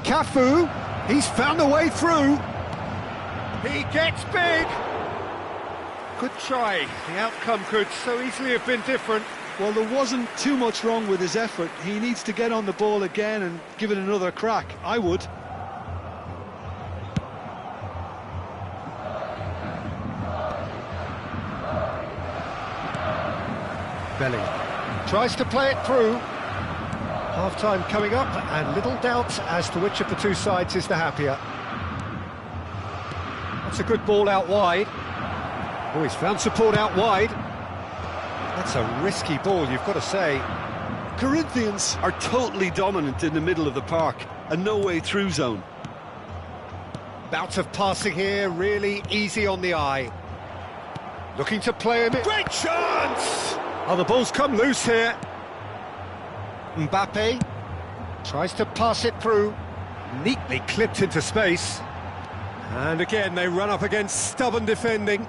Cafu, he's found a way through. He gets big. Good try. The outcome could so easily have been different. Well, there wasn't too much wrong with his effort. He needs to get on the ball again and give it another crack. I would. Bellingham tries to play it through. Half-time coming up, and little doubt as to which of the two sides is the happier. That's a good ball out wide. Oh, he's found support out wide. That's a risky ball, you've got to say. Corinthians are totally dominant in the middle of the park, a no-way-through zone. Bout of passing here, really easy on the eye. Looking to play him in. Great chance! Oh, the ball's come loose here. Mbappe tries to pass it through. Neatly clipped into space. And again, they run up against stubborn defending.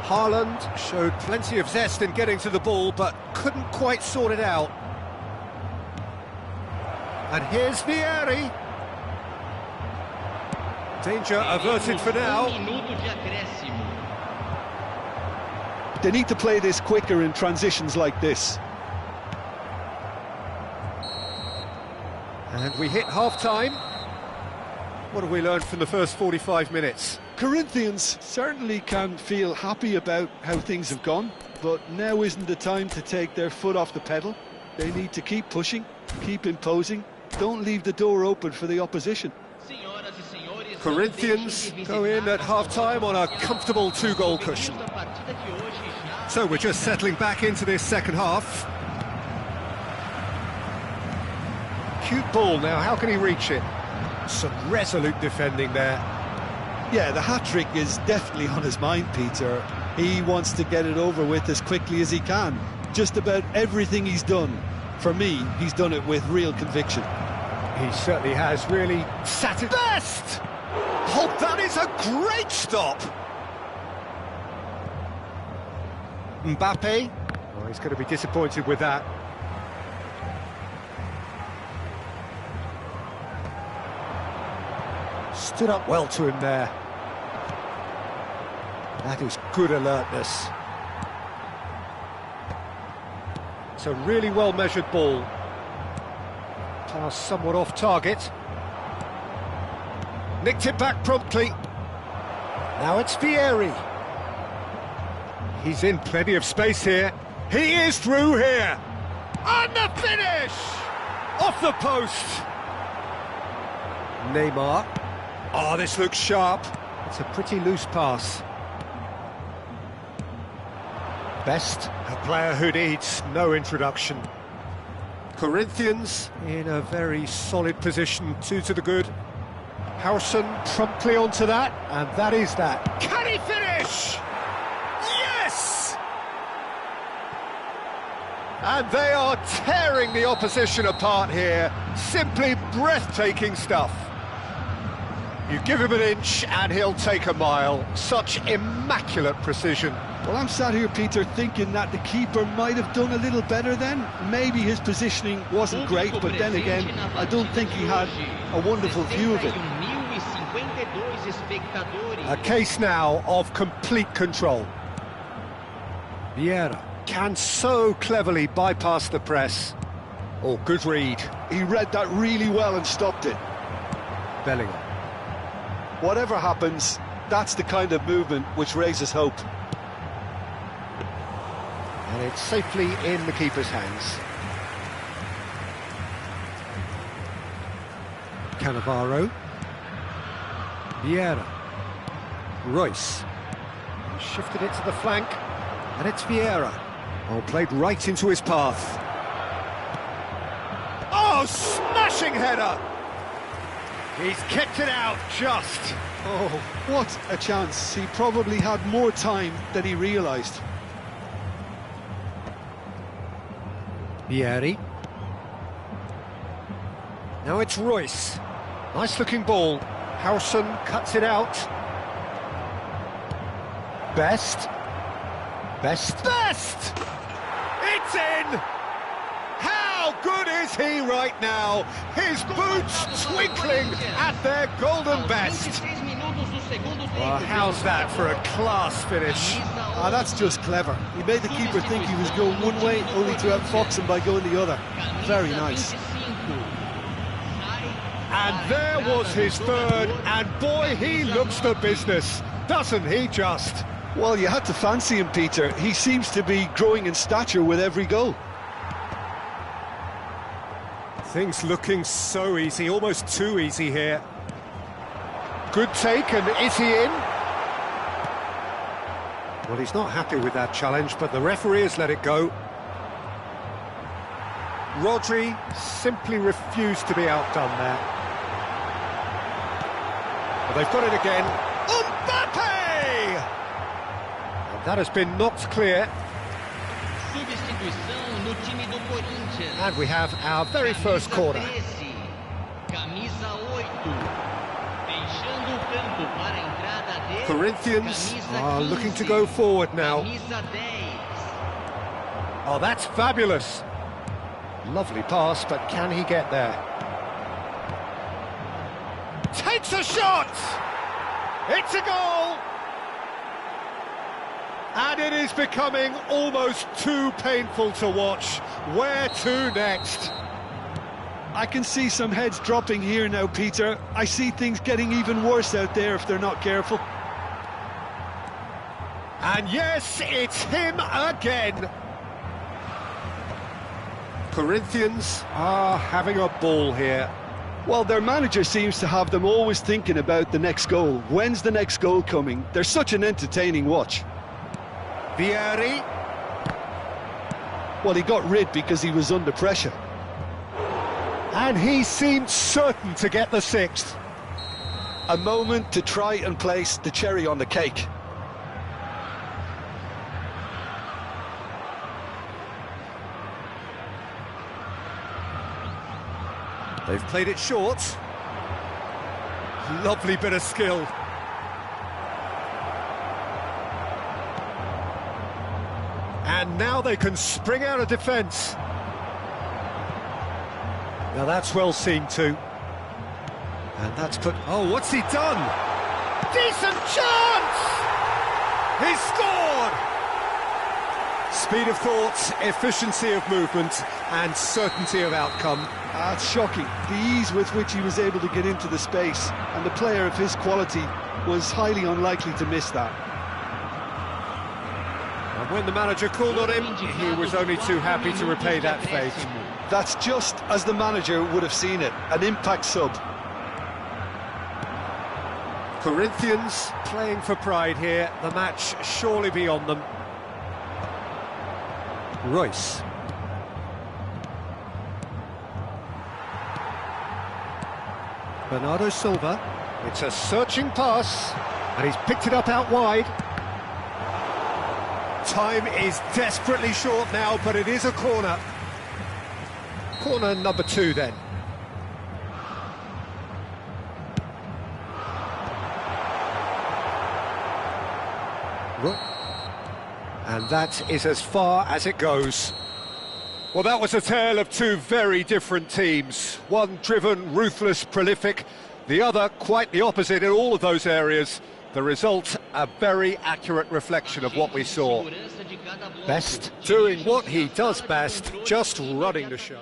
Haaland showed plenty of zest in getting to the ball, but couldn't quite sort it out. And here's Vieri. Danger averted for now. They need to play this quicker in transitions like this. And we hit half-time. What have we learned from the first 45 minutes? Corinthians certainly can feel happy about how things have gone, but now isn't the time to take their foot off the pedal. They need to keep pushing, keep imposing, don't leave the door open for the opposition. Corinthians go in at half-time on a comfortable two-goal cushion. So we're just settling back into this second half. Cute ball now, how can he reach it? Some resolute defending there. Yeah, the hat-trick is definitely on his mind, Peter. He wants to get it over with as quickly as he can. Just about everything he's done, for me, he's done it with real conviction. He certainly has really sat it best! Oh, that is a great stop! Mbappe. Oh, he's going to be disappointed with that. Stood up well to him there. That is good alertness. It's a really well-measured ball. Pass somewhat off target. Nicked it back promptly. Now it's Vieri. He's in plenty of space here. He is through here. And the finish! Off the post. Neymar. Oh, this looks sharp. It's a pretty loose pass. Best, a player who needs no introduction. Corinthians in a very solid position, 2 to the good. Harrison promptly onto that, and that is that. Can he finish? Yes! And they are tearing the opposition apart here. Simply breathtaking stuff. You give him an inch and he'll take a mile. Such immaculate precision. Well, I'm sat here, Peter, thinking that the keeper might have done a little better then. Maybe his positioning wasn't great, but then again, I don't think he had a wonderful view of it. A case now of complete control. Vieira can so cleverly bypass the press. Oh, good read. He read that really well and stopped it. Bellingham. Whatever happens, that's the kind of movement which raises hope. And it's safely in the keeper's hands. Cannavaro. Vieira. Royce. He shifted it to the flank. And it's Vieira. Oh, played right into his path. Oh, smashing header! He's kicked it out, just. Oh, what a chance. He probably had more time than he realised. Vieri. Now it's Royce. Nice looking ball. Harrison cuts it out. Best. Best! It's in! How good is he right now? His boots twinkling at their golden best. Well, how's that for a class finish? That's just clever. He made the keeper think he was going one way, only to outfox him by going the other. Very nice. And there was his third, and boy, he looks the business, doesn't he just? Well, you had to fancy him, Peter. He seems to be growing in stature with every goal. Things looking so easy, almost too easy here. Good take, and is he in? Well, he's not happy with that challenge, but the referee has let it go. Rodri simply refused to be outdone there. But they've got it again. Mbappe! And that has been knocked clear. And we have our very first corner. Fechando o campo para a entrada dele. Corinthians are Camisa looking to 15, go forward now. Camisa 10. Oh, that's fabulous. Lovely pass, but can he get there? Takes a shot! It's a goal! And it is becoming almost too painful to watch. Where to next? I can see some heads dropping here now, Peter. I see things getting even worse out there if they're not careful. And yes, it's him again. Corinthians are having a ball here. Well, their manager seems to have them always thinking about the next goal. When's the next goal coming? They're such an entertaining watch. Vieri. Well, he got rid because he was under pressure. And he seemed certain to get the sixth. A moment to try and place the cherry on the cake. They've played it short. Lovely bit of skill. And now they can spring out of defence. Now that's well seen too. And that's put... Oh, what's he done? Decent chance! He's scored! Speed of thought, efficiency of movement, and certainty of outcome. That's shocking. The ease with which he was able to get into the space, and the player of his quality was highly unlikely to miss that. And when the manager called on him, he was only too happy to repay that fate. That's just as the manager would have seen it, an impact sub. Corinthians playing for pride here, the match surely beyond them. Royce. Bernardo Silva. It's a searching pass, and he's picked it up out wide. Time is desperately short now, but it is a corner. Corner number 2 then. And that is as far as it goes. Well, that was a tale of two very different teams. One driven, ruthless, prolific. The other quite the opposite in all of those areas. The result, a very accurate reflection of what we saw. Best doing what he does best, just running the show.